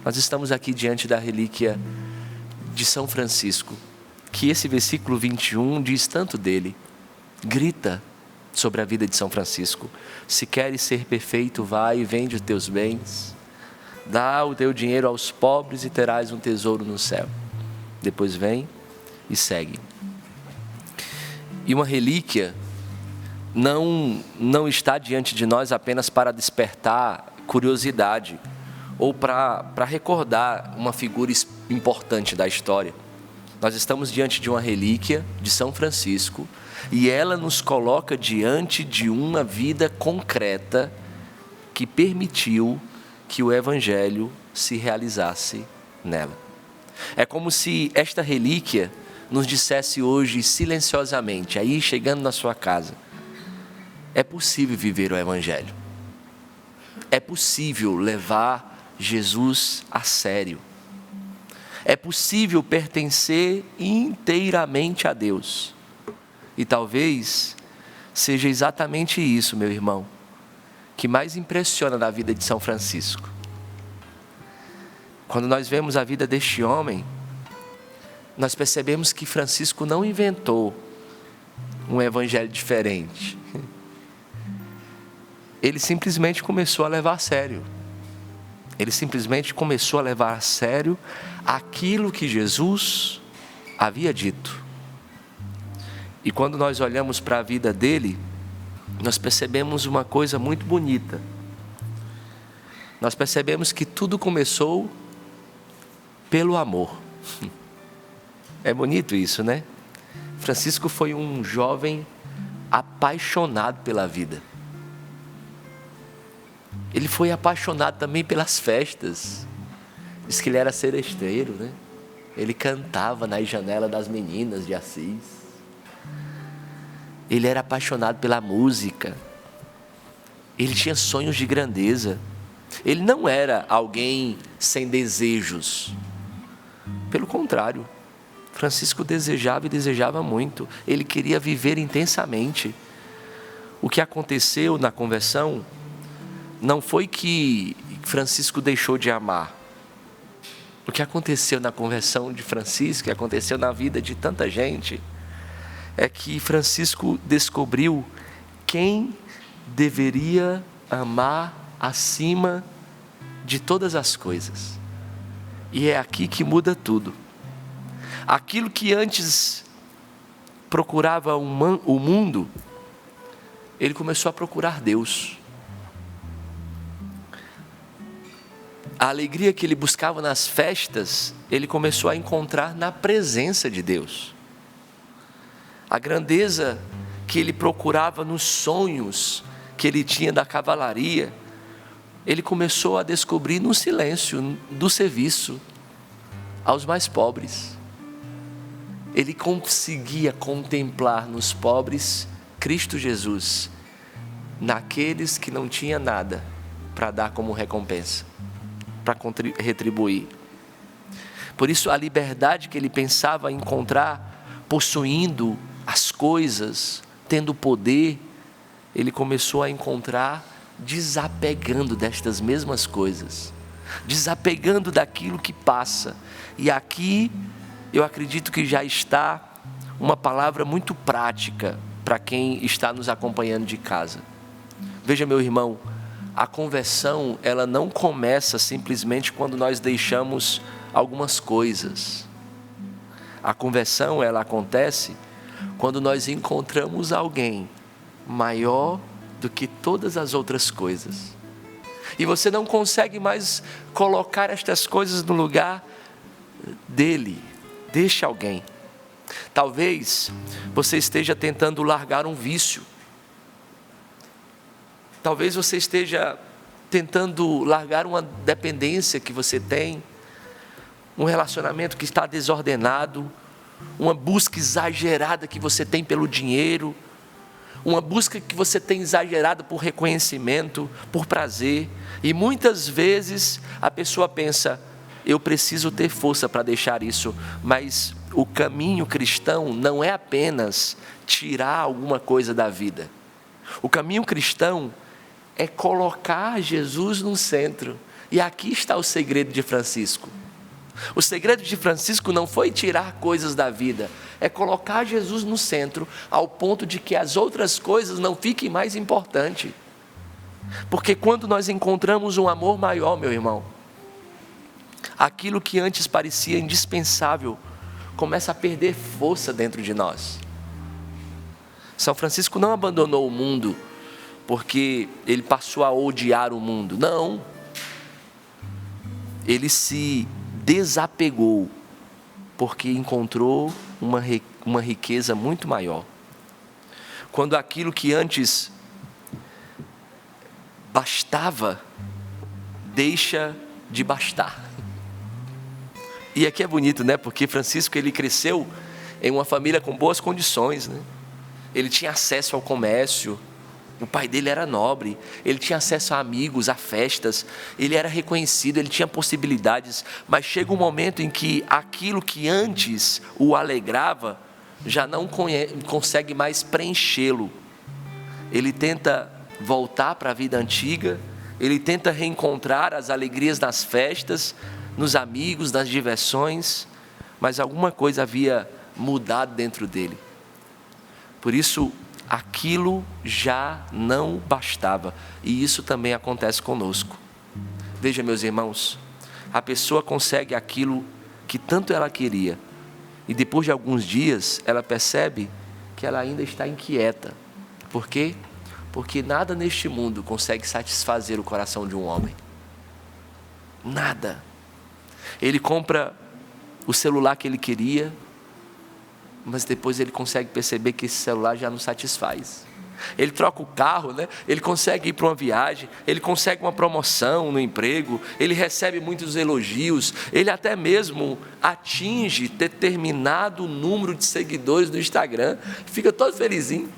nós estamos aqui diante da relíquia de São Francisco, que esse versículo 21 diz tanto dele, grita sobre a vida de São Francisco: se queres ser perfeito, vai e vende os teus bens, dá o teu dinheiro aos pobres e terás um tesouro no céu. Depois vem e segue. E uma relíquia não está diante de nós apenas para despertar curiosidade ou para recordar uma figura importante da história. Nós estamos diante de uma relíquia de São Francisco e ela nos coloca diante de uma vida concreta que permitiu que o Evangelho se realizasse nela. É como se esta relíquia nos dissesse hoje silenciosamente, aí chegando na sua casa: é possível viver o Evangelho. É possível levar Jesus a sério. É possível pertencer inteiramente a Deus. E talvez seja exatamente isso, meu irmão, que mais impressiona na vida de São Francisco. Quando nós vemos a vida deste homem, nós percebemos que Francisco não inventou um evangelho diferente. ele simplesmente começou a levar a sério. Ele simplesmente começou a levar a sério aquilo que Jesus havia dito. E quando nós olhamos para a vida dele, nós percebemos uma coisa muito bonita. Nós percebemos que tudo começou pelo amor. É bonito isso, né? Francisco foi um jovem apaixonado pela vida. Ele foi apaixonado também pelas festas. Diz que ele era seresteiro, né? Ele cantava nas janelas das meninas de Assis. Ele era apaixonado pela música. Ele tinha sonhos de grandeza. Ele não era alguém sem desejos. Pelo contrário, Francisco desejava e desejava muito. Ele queria viver intensamente. O que aconteceu na conversão não foi que Francisco deixou de amar. O que aconteceu na conversão de Francisco, que aconteceu na vida de tanta gente, é que Francisco descobriu quem deveria amar acima de todas as coisas. E é aqui que muda tudo. Aquilo que antes procurava o mundo, ele começou a procurar Deus. A alegria que ele buscava nas festas, ele começou a encontrar na presença de Deus. A grandeza que ele procurava nos sonhos que ele tinha da cavalaria, ele começou a descobrir no silêncio do serviço aos mais pobres. Ele conseguia contemplar nos pobres Cristo Jesus, naqueles que não tinham nada para dar como recompensa, para retribuir. Por isso, a liberdade que ele pensava encontrar, possuindo as coisas, tendo poder, ele começou a encontrar desapegando destas mesmas coisas, desapegando daquilo que passa. E aqui eu acredito que já está uma palavra muito prática para quem está nos acompanhando de casa. Veja, meu irmão, a conversão, ela não começa simplesmente quando nós deixamos algumas coisas. A conversão, ela acontece quando nós encontramos alguém maior do que todas as outras coisas. E você não consegue mais colocar estas coisas no lugar dele. Deixa alguém. Talvez você esteja tentando largar um vício. Talvez você esteja tentando largar uma dependência que você tem, um relacionamento que está desordenado, uma busca exagerada que você tem pelo dinheiro, uma busca que você tem exagerada por reconhecimento, por prazer. E muitas vezes a pessoa pensa, eu preciso ter força para deixar isso, mas o caminho cristão não é apenas tirar alguma coisa da vida. O caminho cristão é colocar Jesus no centro. E aqui está o segredo de Francisco. O segredo de Francisco não foi tirar coisas da vida, é colocar Jesus no centro, ao ponto de que as outras coisas não fiquem mais importantes. Porque quando nós encontramos um amor maior, meu irmão, aquilo que antes parecia indispensável começa a perder força dentro de nós. São Francisco não abandonou o mundo porque ele passou a odiar o mundo. Não. Ele se desapegou porque encontrou uma riqueza muito maior. Quando aquilo que antes bastava, deixa de bastar. E aqui é bonito, né? Porque Francisco, ele cresceu em uma família com boas condições, né? Ele tinha acesso ao comércio, o pai dele era nobre, ele tinha acesso a amigos, a festas, ele era reconhecido, ele tinha possibilidades, mas chega um momento em que aquilo que antes o alegrava, já não consegue mais preenchê-lo. Ele tenta voltar para a vida antiga, ele tenta reencontrar as alegrias das festas, nos amigos, nas diversões, mas alguma coisa havia mudado dentro dele. Por isso, aquilo já não bastava. E isso também acontece conosco. Veja, meus irmãos, a pessoa consegue aquilo que tanto ela queria, e depois de alguns dias ela percebe que ela ainda está inquieta. Por quê? Porque nada neste mundo consegue satisfazer o coração de um homem. Nada. Ele compra o celular que ele queria, mas depois ele consegue perceber que esse celular já não satisfaz. Ele troca o carro, né? Ele consegue ir para uma viagem, ele consegue uma promoção no emprego, ele recebe muitos elogios, ele até mesmo atinge determinado número de seguidores no Instagram, fica todo felizinho.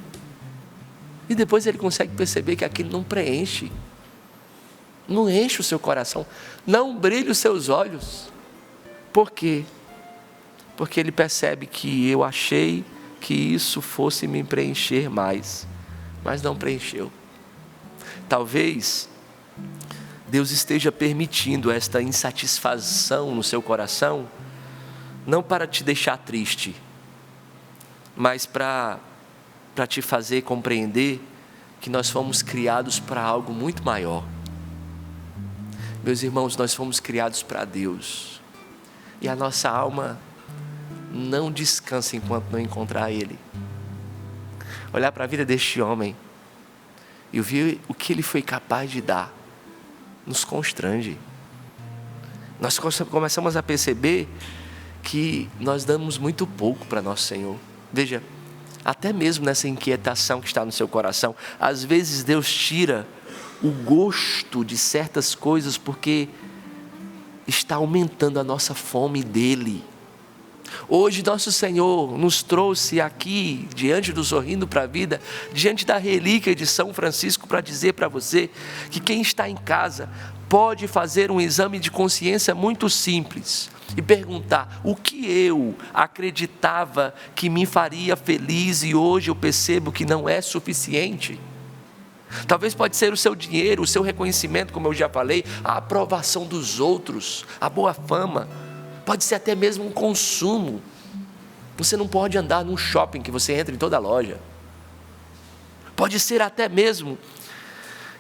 E depois ele consegue perceber que aquilo não preenche, não enche o seu coração, não brilha os seus olhos. Por quê? Porque ele percebe que eu achei que isso fosse me preencher mais, mas não preencheu. Talvez Deus esteja permitindo esta insatisfação no seu coração, não para te deixar triste, mas para te fazer compreender que nós fomos criados para algo muito maior. Meus irmãos, nós fomos criados para Deus, e a nossa alma não descansa enquanto não encontrar Ele. Olhar para a vida deste homem e ver o que ele foi capaz de dar nos constrange. Nós começamos a perceber que nós damos muito pouco para nosso Senhor. Veja, até mesmo nessa inquietação que está no seu coração, às vezes Deus tira o gosto de certas coisas porque está aumentando a nossa fome dEle. Hoje nosso Senhor nos trouxe aqui, diante do Sorrindo para a Vida, diante da relíquia de São Francisco, para dizer para você que quem está em casa pode fazer um exame de consciência muito simples e perguntar: o que eu acreditava que me faria feliz e hoje eu percebo que não é suficiente? Talvez pode ser o seu dinheiro, o seu reconhecimento, como eu já falei, a aprovação dos outros, a boa fama. Pode ser até mesmo um consumo. Você não pode andar num shopping que você entra em toda a loja. Pode ser até mesmo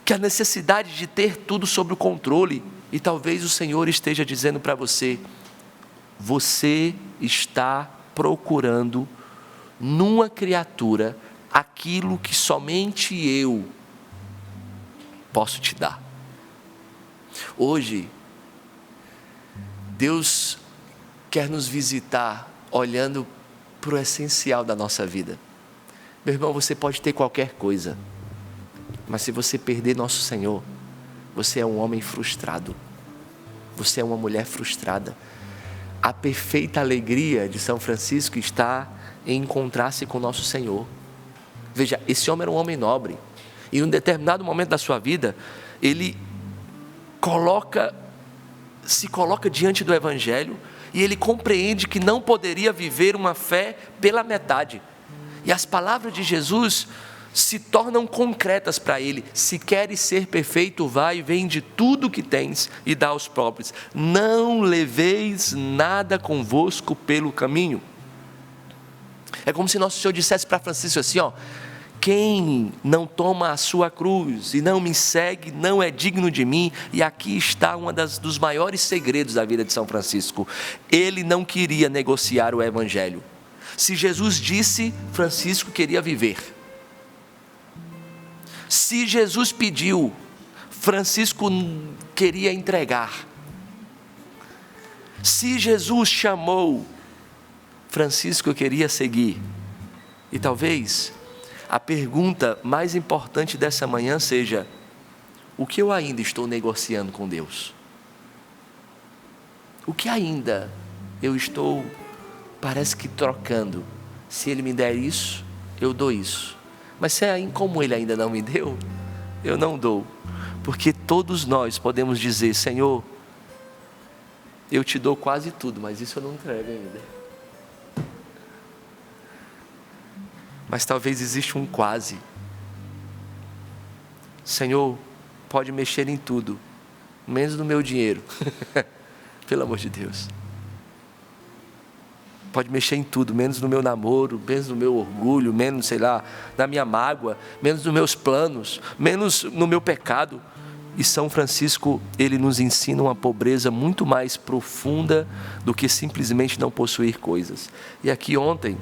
que a necessidade de ter tudo sob o controle. E talvez o Senhor esteja dizendo para você: você está procurando numa criatura aquilo que somente eu posso te dar. Hoje, Deus quer nos visitar olhando para o essencial da nossa vida. Meu irmão, você pode ter qualquer coisa, mas se você perder nosso Senhor, você é um homem frustrado, você é uma mulher frustrada. A perfeita alegria de São Francisco está em encontrar-se com nosso Senhor. Veja, esse homem era um homem nobre, e em um determinado momento da sua vida, ele se coloca diante do Evangelho, e ele compreende que não poderia viver uma fé pela metade. E as palavras de Jesus se tornam concretas para ele: se queres ser perfeito, vai e vende tudo o que tens e dá aos pobres. Não leveis nada convosco pelo caminho. É como se nosso Senhor dissesse para Francisco assim, quem não toma a sua cruz e não me segue, não é digno de mim. E aqui está dos maiores segredos da vida de São Francisco. Ele não queria negociar o Evangelho. Se Jesus disse, Francisco queria viver. Se Jesus pediu, Francisco queria entregar. Se Jesus chamou, Francisco queria seguir. E talvez a pergunta mais importante dessa manhã seja: o que eu ainda estou negociando com Deus? O que ainda eu estou, parece que trocando? Se Ele me der isso, eu dou isso. Mas como Ele ainda não me deu, eu não dou. Porque todos nós podemos dizer: Senhor, eu te dou quase tudo, mas isso eu não entrego ainda. Mas talvez exista um quase. Senhor, pode mexer em tudo, menos no meu dinheiro. Pelo amor de Deus. pode mexer em tudo, menos no meu namoro, menos no meu orgulho, menos, sei lá, na minha mágoa, menos nos meus planos, menos no meu pecado. E São Francisco, ele nos ensina uma pobreza muito mais profunda do que simplesmente não possuir coisas. E aqui ontem,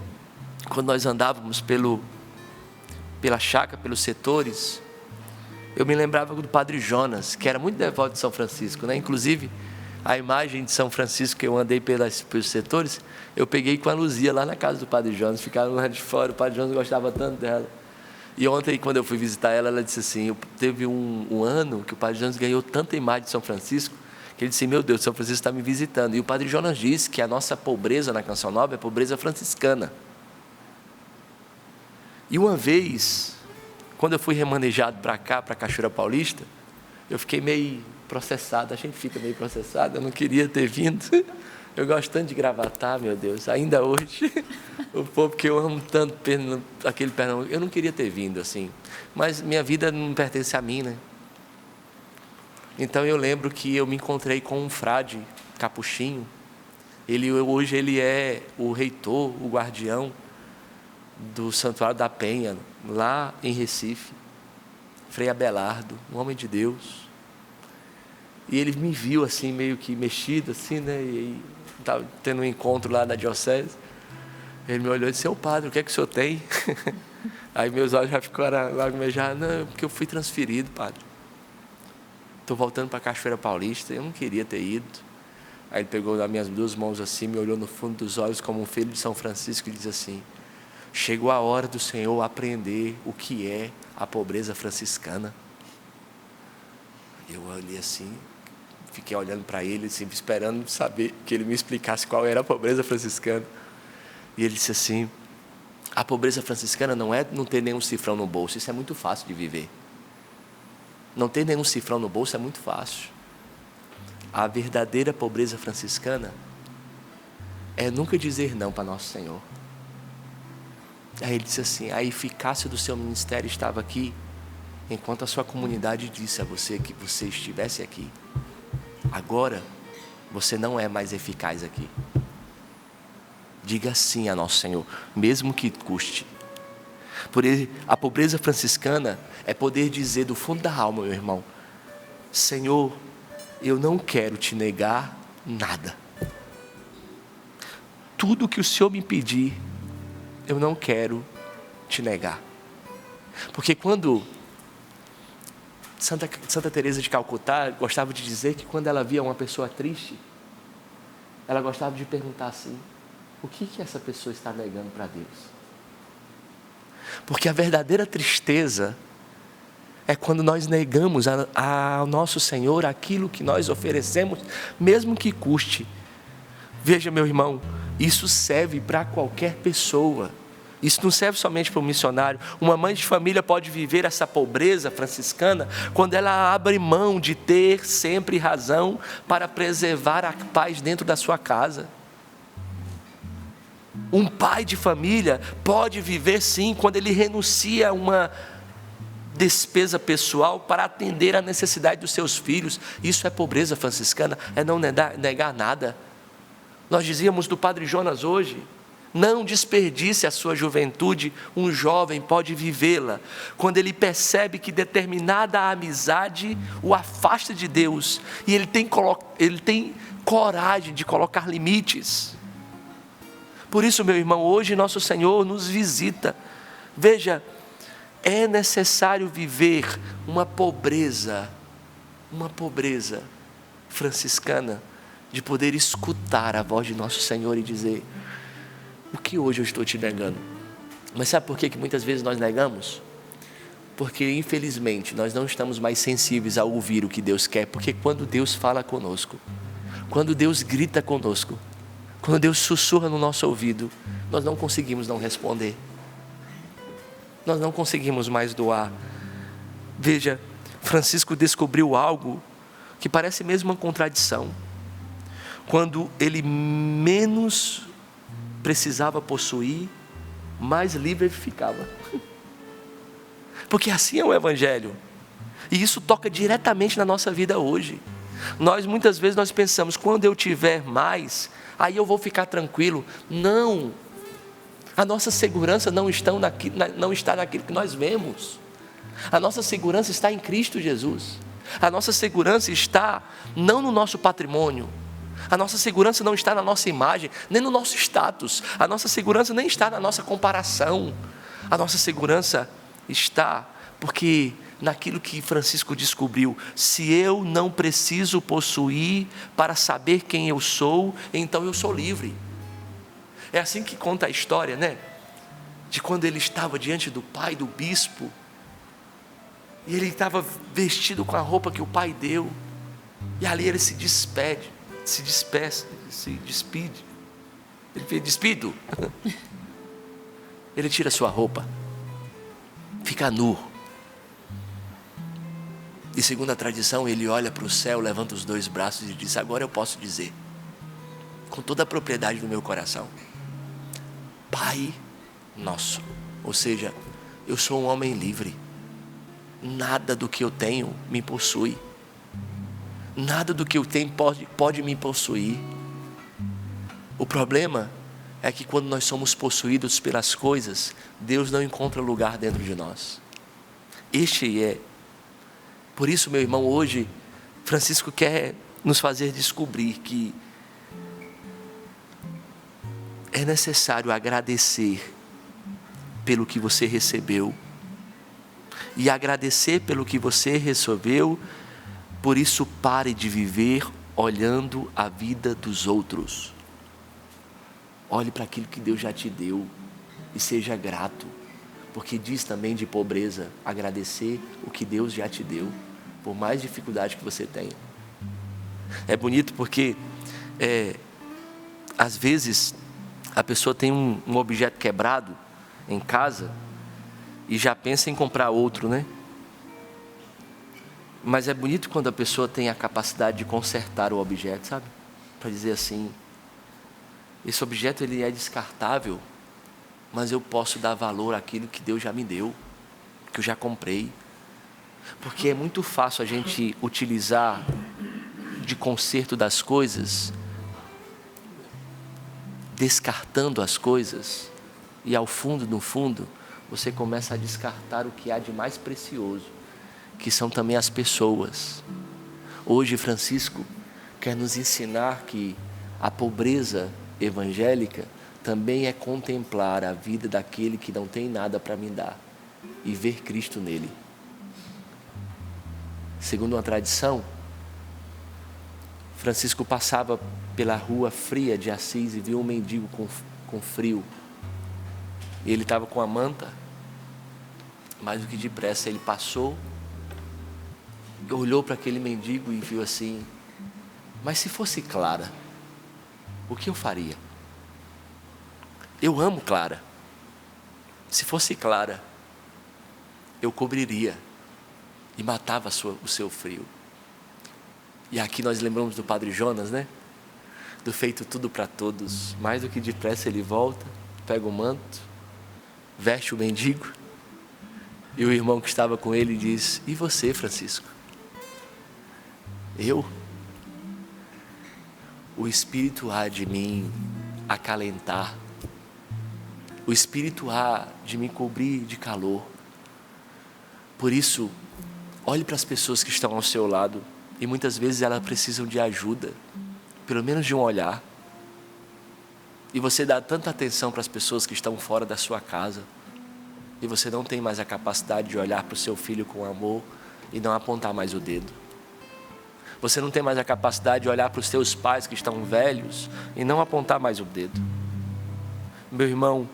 quando nós andávamos pela chácara, pelos setores, eu me lembrava do Padre Jonas, que era muito devoto de São Francisco, né? Inclusive, a imagem de São Francisco que eu andei pelos setores, eu peguei com a Luzia lá na casa do Padre Jonas, ficaram lá de fora, o Padre Jonas gostava tanto dela. E ontem, quando eu fui visitar ela, ela disse assim, teve um ano que o Padre Jonas ganhou tanta imagem de São Francisco, que ele disse, meu Deus, São Francisco está me visitando. E o Padre Jonas disse que a nossa pobreza na Canção Nova é pobreza franciscana. E uma vez, quando eu fui remanejado para cá, para Cachoeira Paulista, eu fiquei meio processado, a gente fica meio processado, eu não queria ter vindo. Eu gosto tanto de Gravatar, meu Deus, ainda hoje, o povo que eu amo tanto, aquele Pernambuco, eu não queria ter vindo assim, mas minha vida não pertence a mim, né? Então eu lembro que eu me encontrei com um frade capuchinho, hoje ele é o reitor, o guardião do Santuário da Penha, lá em Recife, Frei Abelardo, um homem de Deus. E ele me viu assim, meio que mexido, assim, né? E estava tendo um encontro lá na diocese. Ele me olhou e disse, ô padre, o que é que o senhor tem? Aí meus olhos já ficaram lacrimejados. Não, porque eu fui transferido, padre. Estou voltando para Cachoeira Paulista, eu não queria ter ido. Aí ele pegou nas minhas duas mãos assim, me olhou no fundo dos olhos como um filho de São Francisco e disse assim, chegou a hora do Senhor aprender o que é a pobreza franciscana. Eu olhei assim, fiquei olhando para ele, assim, esperando saber que ele me explicasse qual era a pobreza franciscana. E ele disse assim, a pobreza franciscana não é não ter nenhum cifrão no bolso, isso é muito fácil de viver. Não ter nenhum cifrão no bolso é muito fácil. A verdadeira pobreza franciscana é nunca dizer não para Nosso Senhor. Aí ele disse assim, a eficácia do seu ministério estava aqui, enquanto a sua comunidade disse a você que você estivesse aqui. Agora, você não é mais eficaz aqui. Diga sim a Nosso Senhor, mesmo que custe. Por ele, a pobreza franciscana é poder dizer do fundo da alma, meu irmão, Senhor, eu não quero te negar nada. Tudo que o Senhor me pedir, eu não quero te negar. Porque quando Santa Teresa de Calcutá gostava de dizer que quando ela via uma pessoa triste, ela gostava de perguntar assim, o que essa pessoa está negando para Deus? Porque a verdadeira tristeza é quando nós negamos ao nosso Senhor aquilo que nós oferecemos, mesmo que custe. Veja, meu irmão, isso serve para qualquer pessoa. Isso não serve somente para o missionário. Uma mãe de família pode viver essa pobreza franciscana quando ela abre mão de ter sempre razão para preservar a paz dentro da sua casa. Um pai de família pode viver sim quando ele renuncia a uma despesa pessoal para atender a necessidade dos seus filhos. Isso é pobreza franciscana, é não negar nada. Nós dizíamos do Padre Jonas hoje, não desperdice a sua juventude, um jovem pode vivê-la quando ele percebe que determinada amizade o afasta de Deus e ele tem coragem de colocar limites. Por isso, meu irmão, hoje nosso Senhor nos visita. Veja, é necessário viver uma pobreza franciscana, de poder escutar a voz de nosso Senhor e dizer, o que hoje eu estou te negando? Mas sabe por que muitas vezes nós negamos? Porque infelizmente nós não estamos mais sensíveis a ouvir o que Deus quer, porque quando Deus fala conosco, quando Deus grita conosco, quando Deus sussurra no nosso ouvido, nós não conseguimos não responder. Nós não conseguimos mais doar. Veja, Francisco descobriu algo que parece mesmo uma contradição. Quando ele menos precisava possuir, mais livre ele ficava. Porque assim é o Evangelho. E isso toca diretamente na nossa vida hoje. Muitas vezes nós pensamos, quando eu tiver mais, aí eu vou ficar tranquilo. Não, a nossa segurança não está naquilo que nós vemos. A nossa segurança está em Cristo Jesus. A nossa segurança está não no nosso patrimônio. A nossa segurança não está na nossa imagem, nem no nosso status. A nossa segurança nem está na nossa comparação. A nossa segurança está porque naquilo que Francisco descobriu: se eu não preciso possuir para saber quem eu sou, então eu sou livre. É assim que conta a história, né? De quando ele estava diante do pai, do bispo, e ele estava vestido com a roupa que o pai deu, e ali ele se despede. Ele fez despido. Ele tira sua roupa, fica nu. E segundo a tradição, ele olha para o céu, levanta os 2 braços e diz: agora eu posso dizer, com toda a propriedade do meu coração, Pai Nosso. Ou seja, eu sou um homem livre. Nada do que eu tenho me possui. Nada do que eu tenho pode me possuir. O problema é que quando nós somos possuídos pelas coisas, Deus não encontra lugar dentro de nós. Por isso, meu irmão, hoje Francisco quer nos fazer descobrir que é necessário agradecer pelo que você recebeu. E agradecer pelo que você recebeu. Por isso, pare de viver olhando a vida dos outros. Olhe para aquilo que Deus já te deu e seja grato, porque diz também de pobreza, agradecer o que Deus já te deu, por mais dificuldade que você tenha. É bonito porque, às vezes, a pessoa tem um objeto quebrado em casa e já pensa em comprar outro, né? Mas é bonito quando a pessoa tem a capacidade de consertar o objeto, sabe? Para dizer assim, esse objeto ele é descartável, mas eu posso dar valor àquilo que Deus já me deu, que eu já comprei. Porque é muito fácil a gente utilizar de conserto das coisas, descartando as coisas, e ao fundo, no fundo, você começa a descartar o que há de mais precioso, que são também as pessoas. Hoje Francisco quer nos ensinar que a pobreza evangélica também é contemplar a vida daquele que não tem nada para me dar e ver Cristo nele. Segundo uma tradição, Francisco passava pela rua fria de Assis e viu um mendigo com frio. E ele estava com a manta, mais do que depressa ele passou, olhou para aquele mendigo e viu assim: mas se fosse Clara, o que eu faria? Eu amo Clara. Se fosse Clara, eu cobriria e matava o seu frio. E aqui nós lembramos do Padre Jonas, né? Do feito tudo para todos. Mais do que depressa ele volta, pega o manto, veste o mendigo, e o irmão que estava com ele diz: e você, Francisco? Eu? O Espírito há de mim acalentar, o Espírito há de me cobrir de calor. Por isso, olhe para as pessoas que estão ao seu lado, e muitas vezes elas precisam de ajuda, pelo menos de um olhar. E você dá tanta atenção para as pessoas que estão fora da sua casa, e você não tem mais a capacidade de olhar para o seu filho com amor e não apontar mais o dedo. Você não tem mais a capacidade de olhar para os seus pais que estão velhos e não apontar mais o dedo. Meu irmão,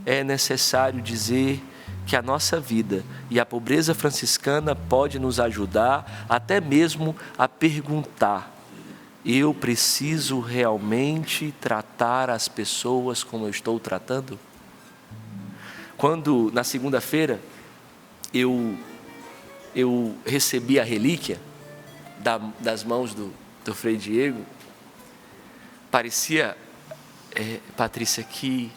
é necessário dizer que a nossa vida e a pobreza franciscana pode nos ajudar até mesmo a perguntar: eu preciso realmente tratar as pessoas como eu estou tratando? Quando na segunda-feira eu recebi a relíquia das mãos do Frei Diego, parecia, Patrícia, que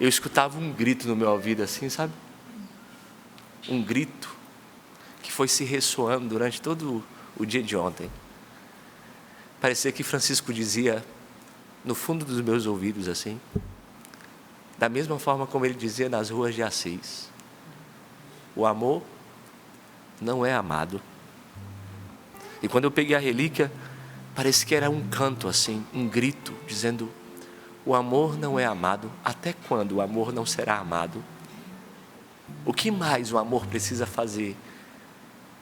eu escutava um grito no meu ouvido assim, sabe? Um grito que foi se ressoando durante todo o dia de ontem. parecia que Francisco dizia no fundo dos meus ouvidos assim, da mesma forma como ele dizia nas ruas de Assis: o amor não é amado. E quando eu peguei a relíquia, parece que era um canto assim, um grito, dizendo: o amor não é amado. Até quando o amor não será amado? O que mais o amor precisa fazer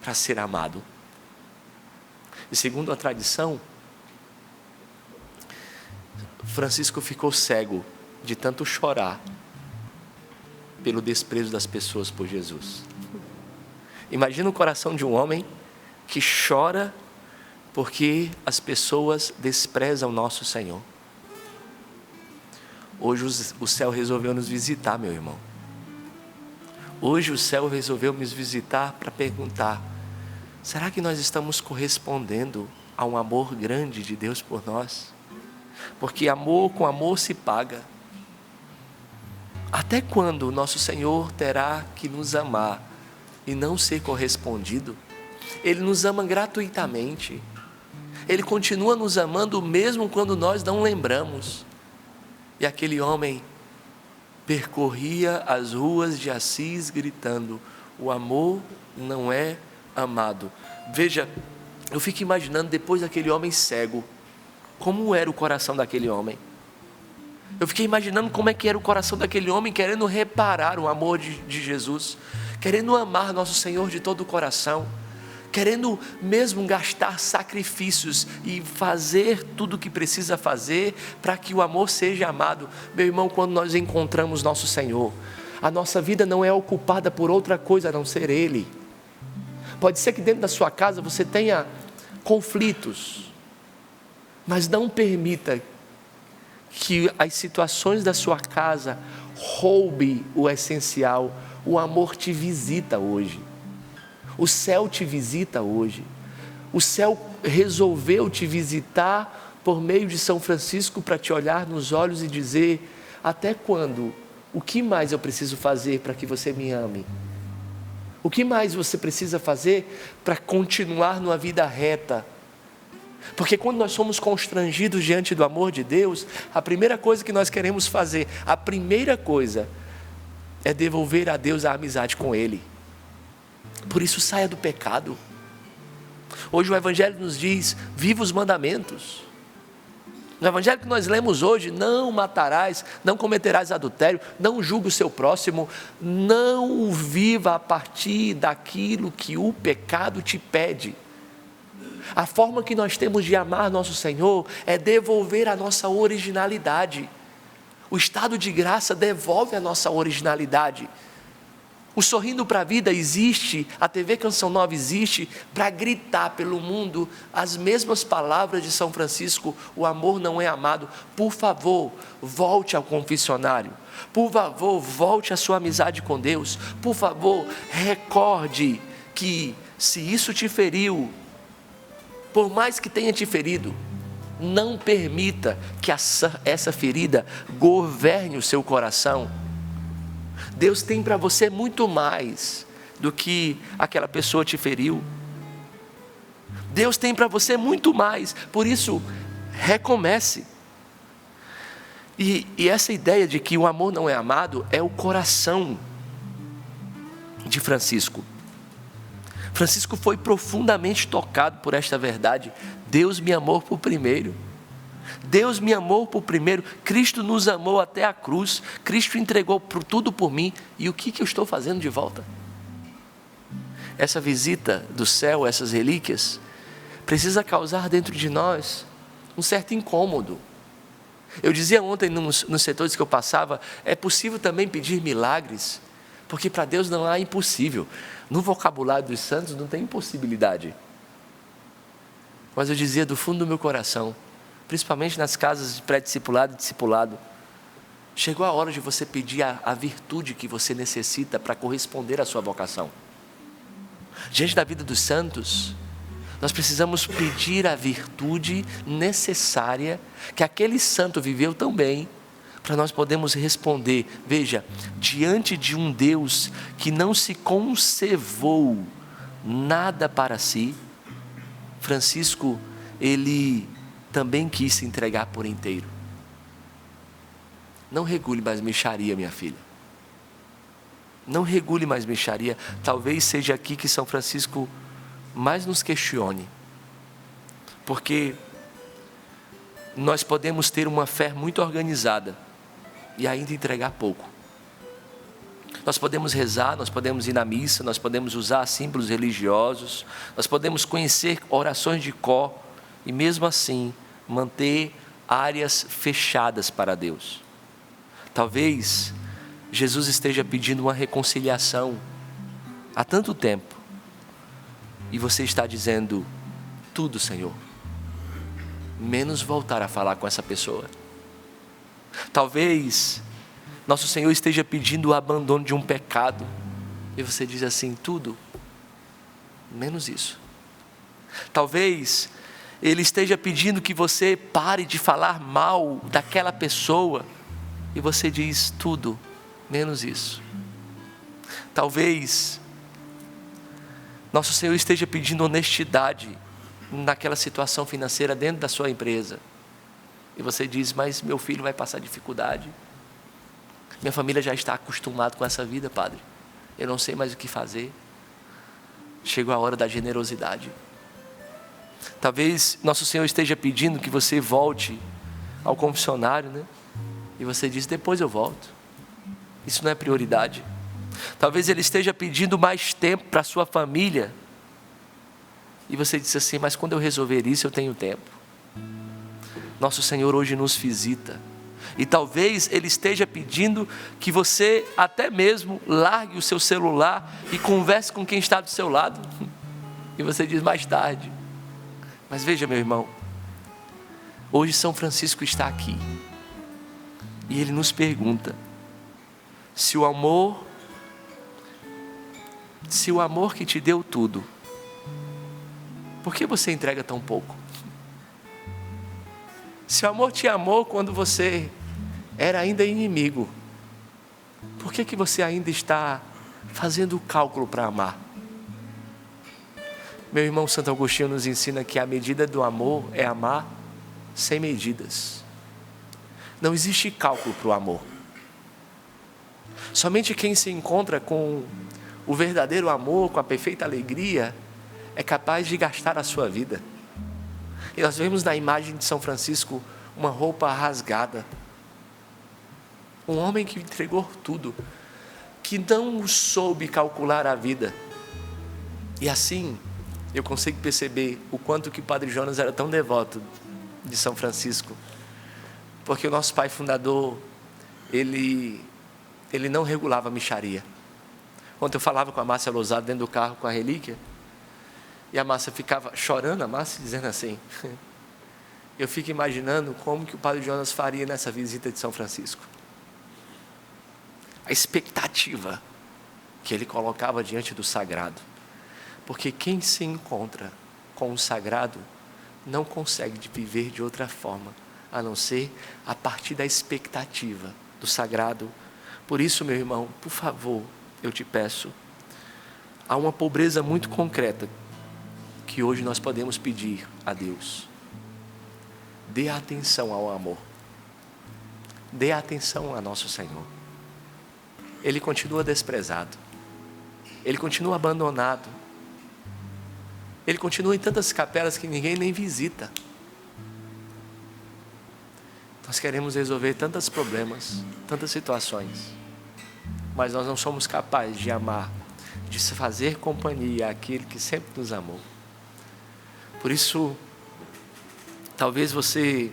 para ser amado? E segundo a tradição, Francisco ficou cego de tanto chorar pelo desprezo das pessoas por Jesus. Imagina o coração de um homem que chora porque as pessoas desprezam nosso Senhor. Hoje o céu resolveu nos visitar, meu irmão. Hoje o céu resolveu nos visitar para perguntar: será que nós estamos correspondendo a um amor grande de Deus por nós? Porque amor com amor se paga. Até quando o nosso Senhor terá que nos amar e não ser correspondido? Ele nos ama gratuitamente. Ele continua nos amando mesmo quando nós não lembramos. E aquele homem percorria as ruas de Assis gritando: o amor não é amado. Veja, eu fico imaginando depois daquele homem cego, como era o coração daquele homem. Eu fiquei imaginando como é que era o coração daquele homem, querendo reparar o amor de Jesus, querendo amar nosso Senhor de todo o coração, querendo mesmo gastar sacrifícios e fazer tudo o que precisa fazer para que o amor seja amado. Meu irmão, quando nós encontramos nosso Senhor, a nossa vida não é ocupada por outra coisa a não ser Ele. Pode ser que dentro da sua casa você tenha conflitos, mas não permita que as situações da sua casa roube o essencial. O amor te visita hoje. O céu te visita hoje. O céu resolveu te visitar por meio de São Francisco para te olhar nos olhos e dizer: até quando? O que mais eu preciso fazer para que você me ame? O que mais você precisa fazer para continuar numa vida reta? Porque quando nós somos constrangidos diante do amor de Deus, a primeira coisa que nós queremos fazer, a primeira coisa, é devolver a Deus a amizade com Ele. Por isso saia do pecado. Hoje o Evangelho nos diz: viva os mandamentos. No Evangelho que nós lemos hoje: não matarás, não cometerás adultério, não julgue o seu próximo, não viva a partir daquilo que o pecado te pede. A forma que nós temos de amar nosso Senhor é devolver a nossa originalidade. O estado de graça devolve a nossa originalidade. O Sorrindo para a Vida existe, a TV Canção Nova existe para gritar pelo mundo as mesmas palavras de São Francisco: o amor não é amado. Por favor, volte ao confessionário. Por favor, volte à sua amizade com Deus. Por favor, recorde que se isso te feriu, por mais que tenha te ferido, não permita que essa ferida governe o seu coração. Deus tem para você muito mais do que aquela pessoa te feriu. Deus tem para você muito mais, por isso, recomece. E essa ideia de que o amor não é amado é o coração de Francisco. Francisco foi profundamente tocado por esta verdade. Deus me amou por primeiro. Deus me amou por primeiro. Cristo nos amou até a cruz. Cristo entregou tudo por mim. E o que eu estou fazendo de volta? Essa visita do céu, essas relíquias, precisa causar dentro de nós um certo incômodo. Eu dizia ontem nos setores que eu passava: é possível também pedir milagres, porque para Deus não há impossível. No vocabulário dos santos não tem impossibilidade. Mas eu dizia do fundo do meu coração, principalmente nas casas de pré-discipulado e discipulado, chegou a hora de você pedir a virtude que você necessita para corresponder à sua vocação. Diante da vida dos santos, nós precisamos pedir a virtude necessária que aquele santo viveu tão bem, para nós podermos responder. Veja, diante de um Deus que não se conservou nada para si, Francisco, ele também quis se entregar por inteiro. Não regule mais mixaria, minha filha. Não regule mais mixaria. Talvez seja aqui que São Francisco mais nos questione. Porque nós podemos ter uma fé muito organizada e ainda entregar pouco. Nós podemos rezar, nós podemos ir na missa, nós podemos usar símbolos religiosos, nós podemos conhecer orações de cor e mesmo assim manter áreas fechadas para Deus. Talvez Jesus esteja pedindo uma reconciliação há tanto tempo e você está dizendo tudo, Senhor, menos voltar a falar com essa pessoa. Talvez nosso Senhor esteja pedindo o abandono de um pecado e você diz assim, tudo menos isso. Talvez Ele esteja pedindo que você pare de falar mal daquela pessoa e você diz tudo menos isso. Talvez nosso Senhor esteja pedindo honestidade naquela situação financeira dentro da sua empresa e você diz, mas meu filho vai passar dificuldade, minha família já está acostumada com essa vida, padre, eu não sei mais o que fazer. Chegou a hora da generosidade. Talvez nosso Senhor esteja pedindo que você volte ao confessionário, né? E você diz, depois eu volto. Isso não é prioridade. Talvez Ele esteja pedindo mais tempo para a sua família. E você diz assim, mas quando eu resolver isso eu tenho tempo. Nosso Senhor hoje nos visita. E talvez Ele esteja pedindo que você até mesmo largue o seu celular e converse com quem está do seu lado. E você diz, mais tarde. Mas veja, meu irmão, hoje São Francisco está aqui. E ele nos pergunta, se o amor que te deu tudo, por que você entrega tão pouco? Se o amor te amou quando você era ainda inimigo, por que você ainda está fazendo o cálculo para amar? Meu irmão Santo Agostinho nos ensina que a medida do amor é amar sem medidas. Não existe cálculo para o amor. Somente quem se encontra com o verdadeiro amor, com a perfeita alegria, é capaz de gastar a sua vida. E nós vemos na imagem de São Francisco uma roupa rasgada. Um homem que entregou tudo, que não soube calcular a vida. E assim, eu consigo perceber o quanto que o Padre Jonas era tão devoto de São Francisco. Porque o nosso pai fundador, ele não regulava a mixaria. Ontem eu falava com a Márcia Lousado dentro do carro com a relíquia, e a Márcia ficava chorando, a Márcia dizendo assim, eu fico imaginando como que o Padre Jonas faria nessa visita de São Francisco. A expectativa que ele colocava diante do sagrado. Porque quem se encontra com o sagrado não consegue viver de outra forma, a não ser a partir da expectativa do sagrado. Por isso, meu irmão, por favor, eu te peço, há uma pobreza muito concreta que hoje nós podemos pedir a Deus. Dê atenção ao amor. Dê atenção a nosso Senhor. Ele continua desprezado. Ele continua abandonado. Ele continua em tantas capelas que ninguém nem visita. Nós queremos resolver tantos problemas, tantas situações, mas nós não somos capazes de amar, de se fazer companhia àquele que sempre nos amou. Por isso, talvez você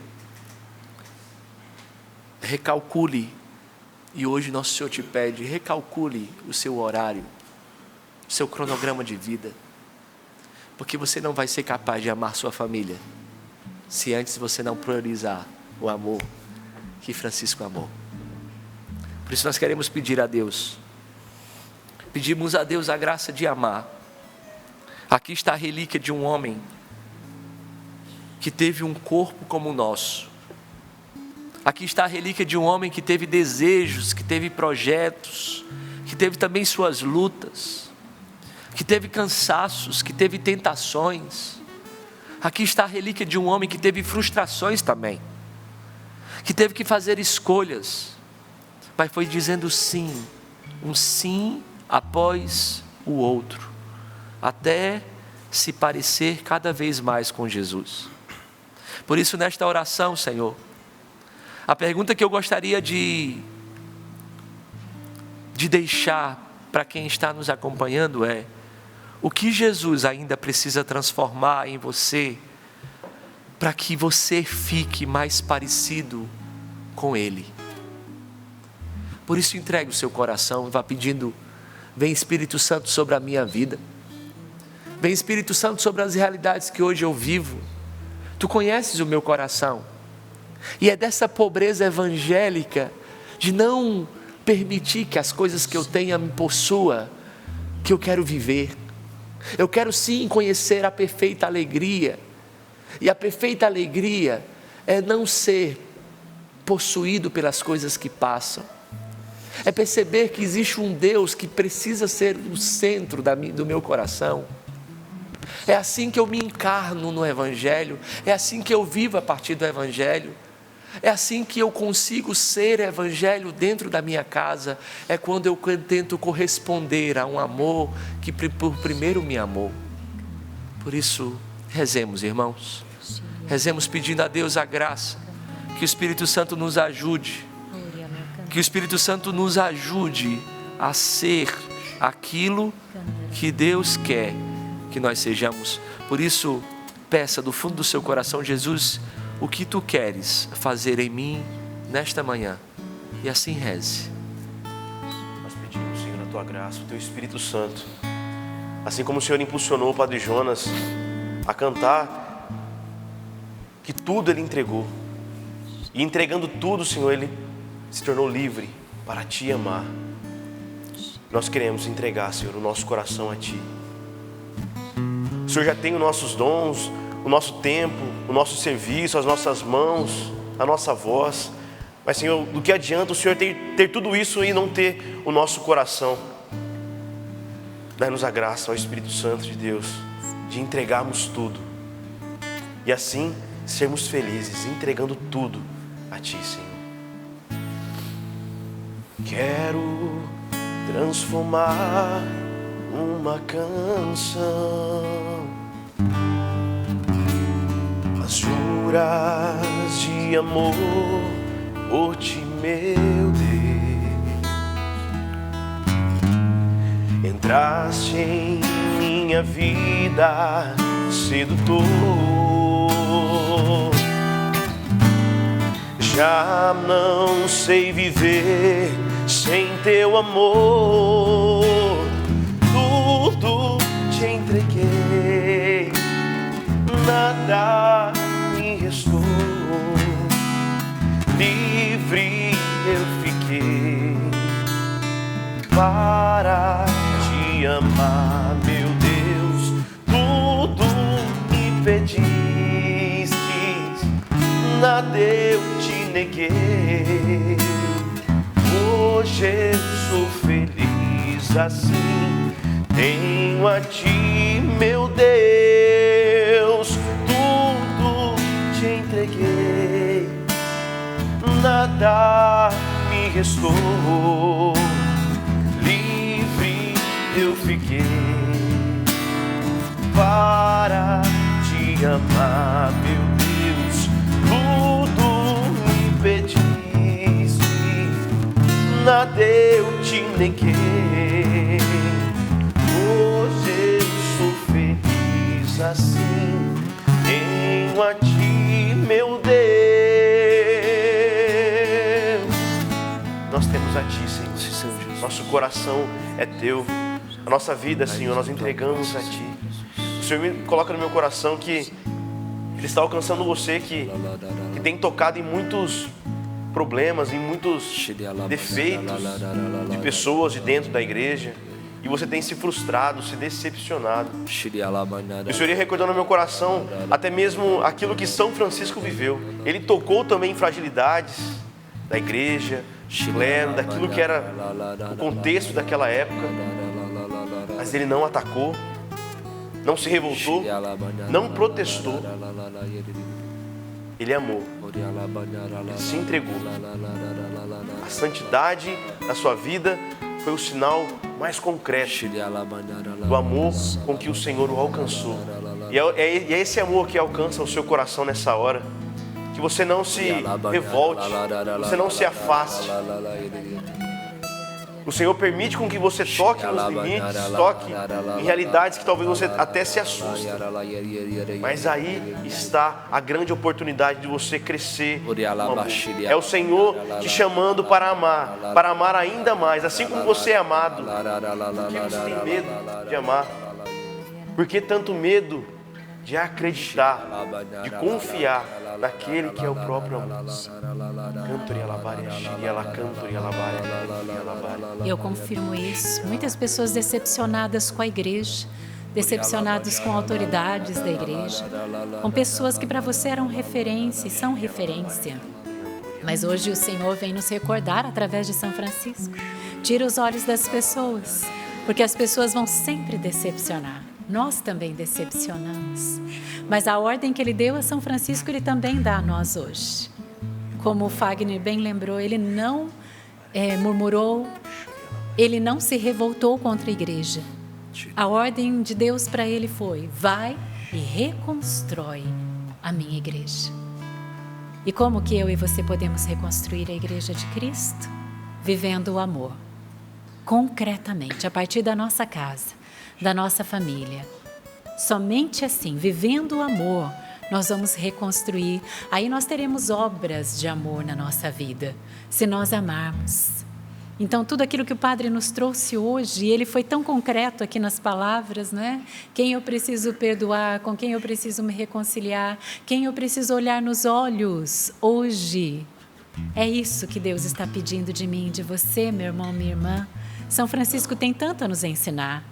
recalcule, e hoje nosso Senhor te pede, recalcule o seu horário, o seu cronograma de vida, porque você não vai ser capaz de amar sua família, se antes você não priorizar o amor que Francisco amou. Por isso nós queremos pedir a Deus, pedimos a Deus a graça de amar. Aqui está a relíquia de um homem que teve um corpo como o nosso. Aqui está a relíquia de um homem que teve desejos, que teve projetos, que teve também suas lutas, que teve cansaços, que teve tentações. Aqui está a relíquia de um homem que teve frustrações também, que teve que fazer escolhas, mas foi dizendo sim, um sim após o outro, até se parecer cada vez mais com Jesus. Por isso, nesta oração, Senhor, a pergunta que eu gostaria de deixar para quem está nos acompanhando é: o que Jesus ainda precisa transformar em você para que você fique mais parecido com Ele? Por isso, entregue o seu coração e vá pedindo: vem Espírito Santo sobre a minha vida, vem Espírito Santo sobre as realidades que hoje eu vivo. Tu conheces o meu coração, e é dessa pobreza evangélica de não permitir que as coisas que eu tenha me possua, que eu quero viver. Eu quero sim conhecer a perfeita alegria, e a perfeita alegria é não ser possuído pelas coisas que passam, é perceber que existe um Deus que precisa ser o centro do meu coração. É assim que eu me encarno no Evangelho, é assim que eu vivo a partir do Evangelho, é assim que eu consigo ser Evangelho dentro da minha casa, é quando eu tento corresponder a um amor que por primeiro me amou. Por isso, rezemos, irmãos, rezemos pedindo a Deus a graça, que o Espírito Santo nos ajude, que o Espírito Santo nos ajude a ser aquilo que Deus quer que nós sejamos. Por isso, peça do fundo do seu coração: Jesus, o que Tu queres fazer em mim nesta manhã? E assim reze. Nós pedimos, Senhor, a Tua graça, o Teu Espírito Santo, assim como o Senhor impulsionou o Padre Jonas a cantar, que tudo Ele entregou, e entregando tudo, Senhor, Ele se tornou livre para Te amar. Nós queremos entregar, Senhor, o nosso coração a Ti. O Senhor já tem os nossos dons, o nosso tempo, o nosso serviço, as nossas mãos, a nossa voz. Mas, Senhor, do que adianta o Senhor ter tudo isso e não ter o nosso coração? Dá-nos a graça, ó Espírito Santo de Deus, de entregarmos tudo, e assim sermos felizes, entregando tudo a Ti, Senhor. Quero transformar uma canção, as juras de amor por Ti, meu Deus. Entraste em minha vida, sedutor. Já não sei viver sem Teu amor. Tudo Te entreguei, nada me restou. Livre eu fiquei para Te amar, meu Deus. Tudo me pedistes, nada eu Te neguei. Hoje eu sou feliz assim, tenho a Ti, meu Deus. Tudo Te entreguei, nada me restou. Livre eu fiquei para Te amar, meu Deus. Tudo me pediste, nada eu Te neguei. Hoje eu sou feliz assim, tenho a Ti, meu Deus. Nós temos a Ti, Senhor. Nosso coração é Teu, a nossa vida, Senhor, nós entregamos a Ti. O Senhor me coloca no meu coração que Ele está alcançando você, que tem tocado em muitos problemas, em muitos defeitos de pessoas de dentro da igreja, e você tem se frustrado, se decepcionado. E o Senhor ia recordando no meu coração até mesmo aquilo que São Francisco viveu. Ele tocou também em fragilidades da igreja, clero, daquilo que era o contexto daquela época, mas ele não atacou. não se revoltou, não protestou. Ele amou, ele se entregou. A santidade da sua vida foi o sinal mais concreto do amor com que o Senhor o alcançou. E é esse amor que alcança o seu coração nessa hora. Que você não se revolte, você não se afaste. O Senhor permite com que você toque nos limites, toque em realidades que talvez você até se assuste. Mas aí está a grande oportunidade de você crescer no amor. É o Senhor te chamando para amar ainda mais, assim como você é amado. Por que você tem medo de amar? Por que tanto medo de acreditar, de confiar naquele que é o próprio amor? Eu confirmo isso. Muitas pessoas decepcionadas com a igreja, decepcionadas com autoridades da igreja, com pessoas que para você eram referência e são referência. Mas hoje o Senhor vem nos recordar através de São Francisco. Tira os olhos das pessoas, porque as pessoas vão sempre decepcionar. Nós também decepcionamos. Mas a ordem que ele deu a São Francisco, ele também dá a nós hoje. Como o Fagner bem lembrou, ele não murmurou, ele não se revoltou contra a igreja. A ordem de Deus para ele foi: vai e reconstrói a minha igreja. E como que eu e você podemos reconstruir a igreja de Cristo? Vivendo o amor, concretamente, a partir da nossa casa, da nossa família. Somente assim, vivendo o amor, nós vamos reconstruir. Aí nós teremos obras de amor na nossa vida, se nós amarmos. Então, tudo aquilo que o Padre nos trouxe hoje, ele foi tão concreto aqui nas palavras, né? Quem eu preciso perdoar, com quem eu preciso me reconciliar, quem eu preciso olhar nos olhos hoje. É isso que Deus está pedindo de mim, de você, meu irmão, minha irmã. São Francisco tem tanto a nos ensinar.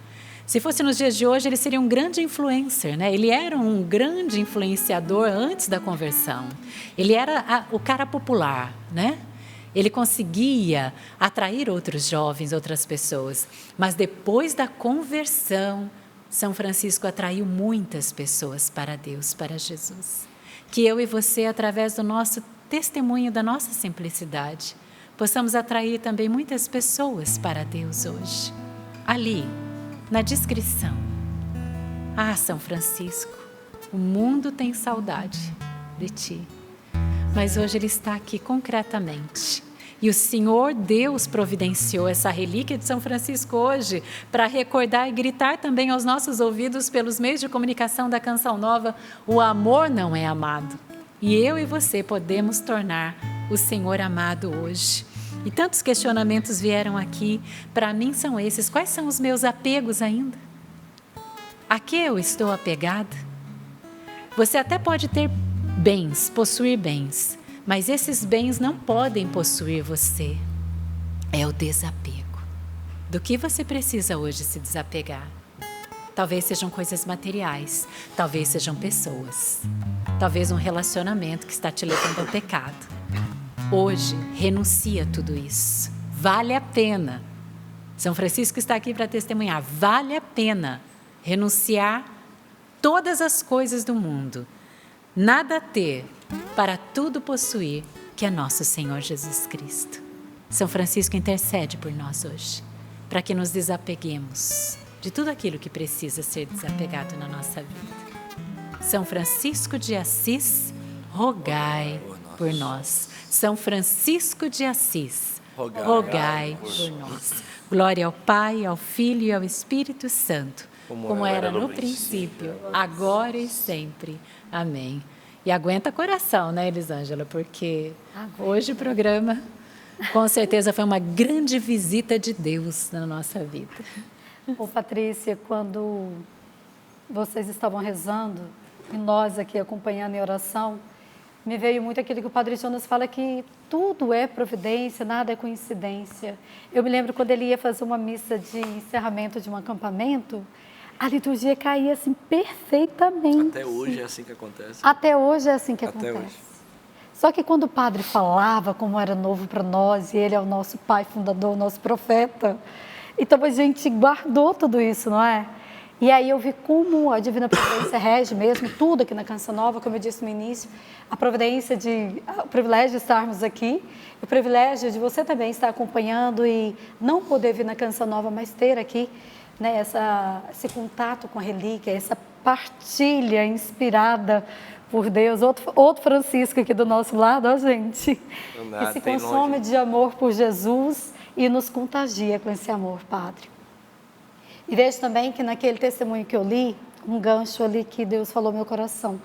Se fosse nos dias de hoje, ele seria um grande influencer, né? Ele era um grande influenciador antes da conversão. Ele era o cara popular, né? Ele conseguia atrair outros jovens, outras pessoas. Mas depois da conversão, São Francisco atraiu muitas pessoas para Deus, para Jesus. Que eu e você, através do nosso testemunho, da nossa simplicidade, possamos atrair também muitas pessoas para Deus hoje. Ali, na descrição. Ah, São Francisco, o mundo tem saudade de ti. Mas hoje ele está aqui concretamente. E o Senhor Deus providenciou essa relíquia de São Francisco hoje para recordar e gritar também aos nossos ouvidos pelos meios de comunicação da Canção Nova: o amor não é amado. E eu e você podemos tornar o Senhor amado hoje. E tantos questionamentos vieram aqui, para mim são esses: quais são os meus apegos ainda? A que eu estou apegada? Você até pode ter bens, possuir bens, mas esses bens não podem possuir você. É o desapego. Do que você precisa hoje se desapegar? Talvez sejam coisas materiais, talvez sejam pessoas, talvez um relacionamento que está te levando ao pecado. Hoje, renuncia a tudo isso. Vale a pena. São Francisco está aqui para testemunhar. Vale a pena renunciar todas as coisas do mundo. Nada ter, para tudo possuir, que é nosso Senhor Jesus Cristo. São Francisco intercede por nós hoje, para que nos desapeguemos de tudo aquilo que precisa ser desapegado na nossa vida. São Francisco de Assis, rogai por nós. São Francisco de Assis, rogai por nós. Glória ao Pai, ao Filho e ao Espírito Santo, como era no princípio, agora e sempre. Amém. E aguenta coração, né, Elisângela? Porque hoje o programa, com certeza, foi uma grande visita de Deus na nossa vida. Ô, Patrícia, quando vocês estavam rezando, e nós aqui acompanhando em oração, me veio muito aquilo que o Padre Jonas fala, que tudo é providência, nada é coincidência. Eu me lembro quando ele ia fazer uma missa de encerramento de um acampamento, a liturgia caía assim perfeitamente. Até hoje é assim que acontece. Até hoje é assim que Até acontece. hoje. Só que quando o Padre falava, como era novo para nós, e ele é o nosso pai fundador, o nosso profeta, então a gente guardou tudo isso, não é? E aí eu vi como a Divina Providência rege mesmo tudo aqui na Canção Nova, como eu disse no início, o privilégio de estarmos aqui, o privilégio de você também estar acompanhando e não poder vir na Canção Nova, mas ter aqui, né, esse contato com a relíquia, essa partilha inspirada por Deus. Outro Francisco aqui do nosso lado, ó gente, que se consome de amor por Jesus e nos contagia com esse amor, Padre. E vejo também que naquele testemunho que eu li, um gancho ali que Deus falou no meu coração.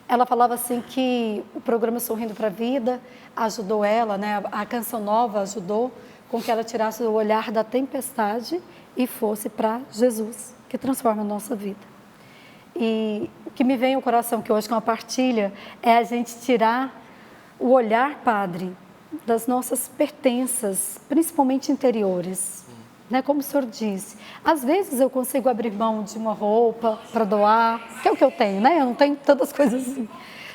Ela falava assim que o programa Sorrindo para a Vida ajudou ela, né? A Canção Nova ajudou com que ela tirasse o olhar da tempestade e fosse para Jesus, que transforma a nossa vida. E o que me vem ao coração, que hoje é uma partilha, é a gente tirar o olhar, Padre, das nossas pertenças, principalmente interiores. Né, como o senhor disse, às vezes eu consigo abrir mão de uma roupa para doar, que é o que eu tenho, né? Eu não tenho tantas coisas assim.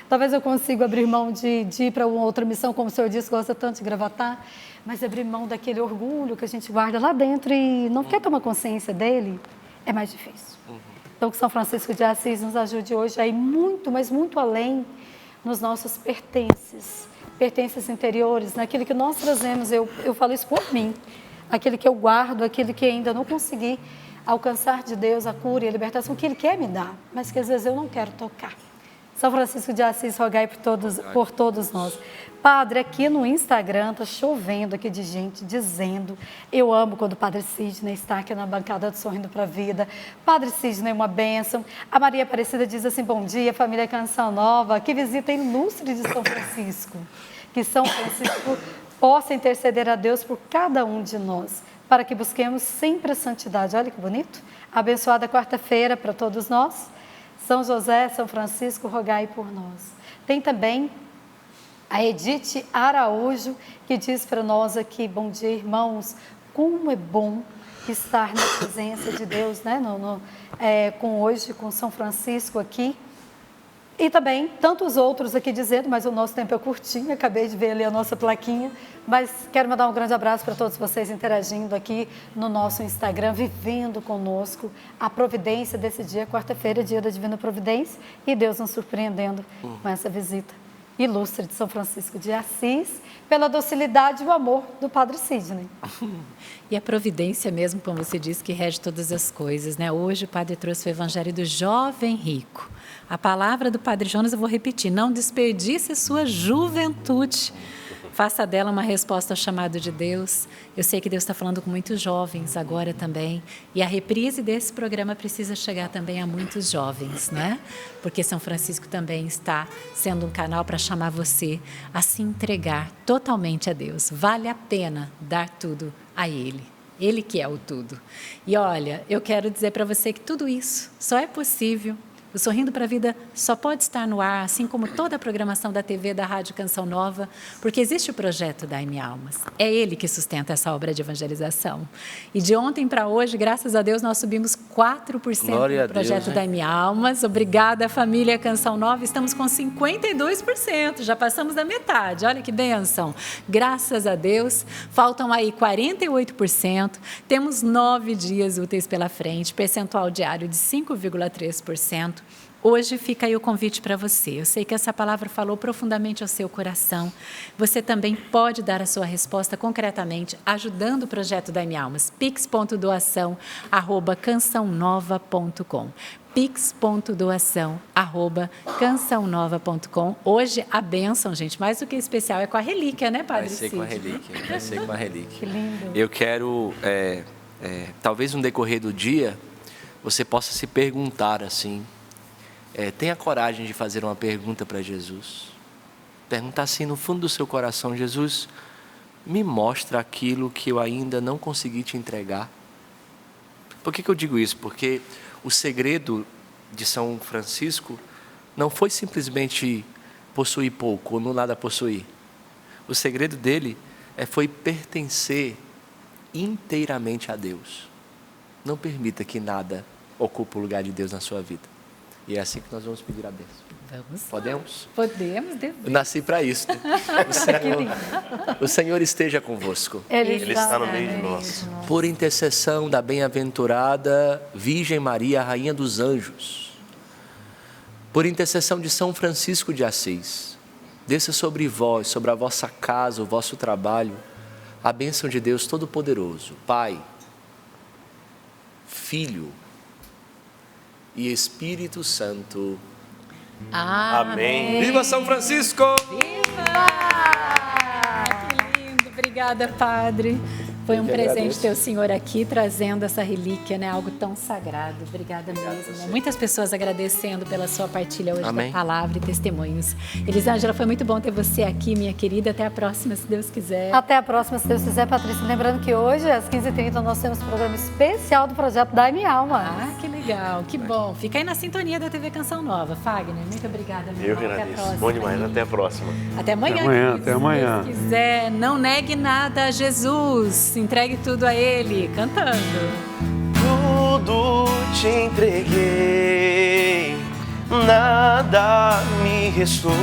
Talvez eu consiga abrir mão de ir para uma outra missão, como o senhor disse, gosta tanto de gravatar, mas abrir mão daquele orgulho que a gente guarda lá dentro e não quer tomar consciência dele, é mais difícil. Então, que São Francisco de Assis nos ajude hoje a ir muito, mas muito além nos nossos pertences interiores, naquilo que nós trazemos, eu falo isso por mim, aquele que eu guardo, aquele que ainda não consegui alcançar de Deus a cura e a libertação que Ele quer me dar, mas que às vezes eu não quero tocar. São Francisco de Assis, rogai por todos nós. Padre, aqui no Instagram está chovendo aqui de gente dizendo, eu amo quando o Padre Sidney está aqui na bancada do Sorrindo para a Vida. Padre Sidney, uma bênção. A Maria Aparecida diz assim, bom dia, família Canção Nova, que visita ilustre de São Francisco. Que São Francisco possa interceder a Deus por cada um de nós, para que busquemos sempre a santidade. Olha que bonito. Abençoada quarta-feira para todos nós. São José, São Francisco, rogai por nós. Tem também a Edith Araújo, que diz para nós aqui, bom dia, irmãos, como é bom estar na presença de Deus, né? Com São Francisco aqui. E também tantos outros aqui dizendo, mas o nosso tempo é curtinho, acabei de ver ali a nossa plaquinha, mas quero mandar um grande abraço para todos vocês interagindo aqui no nosso Instagram, vivendo conosco a providência desse dia, quarta-feira, dia da Divina Providência, e Deus nos surpreendendo com essa visita ilustre de São Francisco de Assis, pela docilidade e o amor do Padre Sidney. E a providência mesmo, como você disse, que rege todas as coisas, né? Hoje o Padre trouxe o Evangelho do Jovem Rico. A palavra do Padre Jonas, eu vou repetir, não desperdice sua juventude. Faça dela uma resposta ao chamado de Deus. Eu sei que Deus está falando com muitos jovens agora também. E a reprise desse programa precisa chegar também a muitos jovens, né? Porque São Francisco também está sendo um canal para chamar você a se entregar totalmente a Deus. Vale a pena dar tudo a Ele. Ele que é o tudo. E olha, eu quero dizer para você que tudo isso só é possível. O Sorrindo para a Vida só pode estar no ar, assim como toda a programação da TV, da Rádio Canção Nova, porque existe o projeto Dai-me Almas. É ele que sustenta essa obra de evangelização. E de ontem para hoje, graças a Deus, nós subimos 4% no projeto Dai-me Almas. Obrigada, família Canção Nova. Estamos com 52%, já passamos da metade. Olha que bênção. Graças a Deus, faltam aí 48%. Temos 9 dias úteis pela frente, percentual diário de 5,3%. Hoje fica aí o convite para você. Eu sei que essa palavra falou profundamente ao seu coração. Você também pode dar a sua resposta concretamente, ajudando o projeto Dai-me Almas. pix.doação@cançãonova.com pix.doação@cançãonova.com. Hoje a bênção, gente, mais do que especial, é com a relíquia, né, Padre Cid? Vai ser com a relíquia. Que lindo. Eu quero, talvez no decorrer do dia, você possa se perguntar assim, tenha coragem de fazer uma pergunta para Jesus. Perguntar assim no fundo do seu coração, Jesus, me mostra aquilo que eu ainda não consegui te entregar. Por que eu digo isso? Porque o segredo de São Francisco não foi simplesmente possuir pouco ou não nada possuir. O segredo dele foi pertencer inteiramente a Deus. Não permita que nada ocupe o lugar de Deus na sua vida. E é assim que nós vamos pedir a bênção. Vamos lá. Podemos? Podemos, Eu nasci para isso. O Senhor esteja convosco. Ele está no meio de nós. Por intercessão da bem-aventurada Virgem Maria, Rainha dos Anjos, por intercessão de São Francisco de Assis, desça sobre vós, sobre a vossa casa, o vosso trabalho, a bênção de Deus Todo-Poderoso, Pai, Filho e Espírito Santo. Amém. Viva São Francisco! Viva! Que lindo, obrigada, Padre. Foi um presente ter o senhor aqui trazendo essa relíquia, né? Algo tão sagrado. Obrigada mesmo. Muitas pessoas agradecendo pela sua partilha hoje Amém. da palavra e testemunhos. Elisângela, foi muito bom ter você aqui, minha querida. Até a próxima, se Deus quiser. Até a próxima, se Deus quiser, Patrícia. Lembrando que hoje, às 15h30, nós temos um programa especial do projeto Dai-me Alma. Ah, que legal, que bom. Fica aí na sintonia da TV Canção Nova. Fagner, muito obrigada, meu Eu que irmão. Até a agradeço. próxima. Bom demais. Até a próxima. Até amanhã. Até amanhã, queridos, até amanhã. Se Deus quiser, não negue nada a Jesus. Entregue tudo a Ele, cantando. Tudo te entreguei, nada me restou.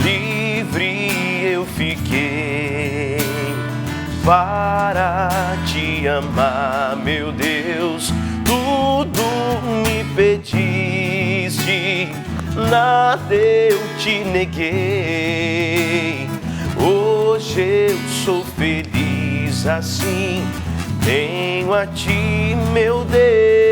Livre eu fiquei para te amar, meu Deus. Tudo me pediste, nada eu te neguei. Hoje eu sou feliz assim, tenho a ti, meu Deus.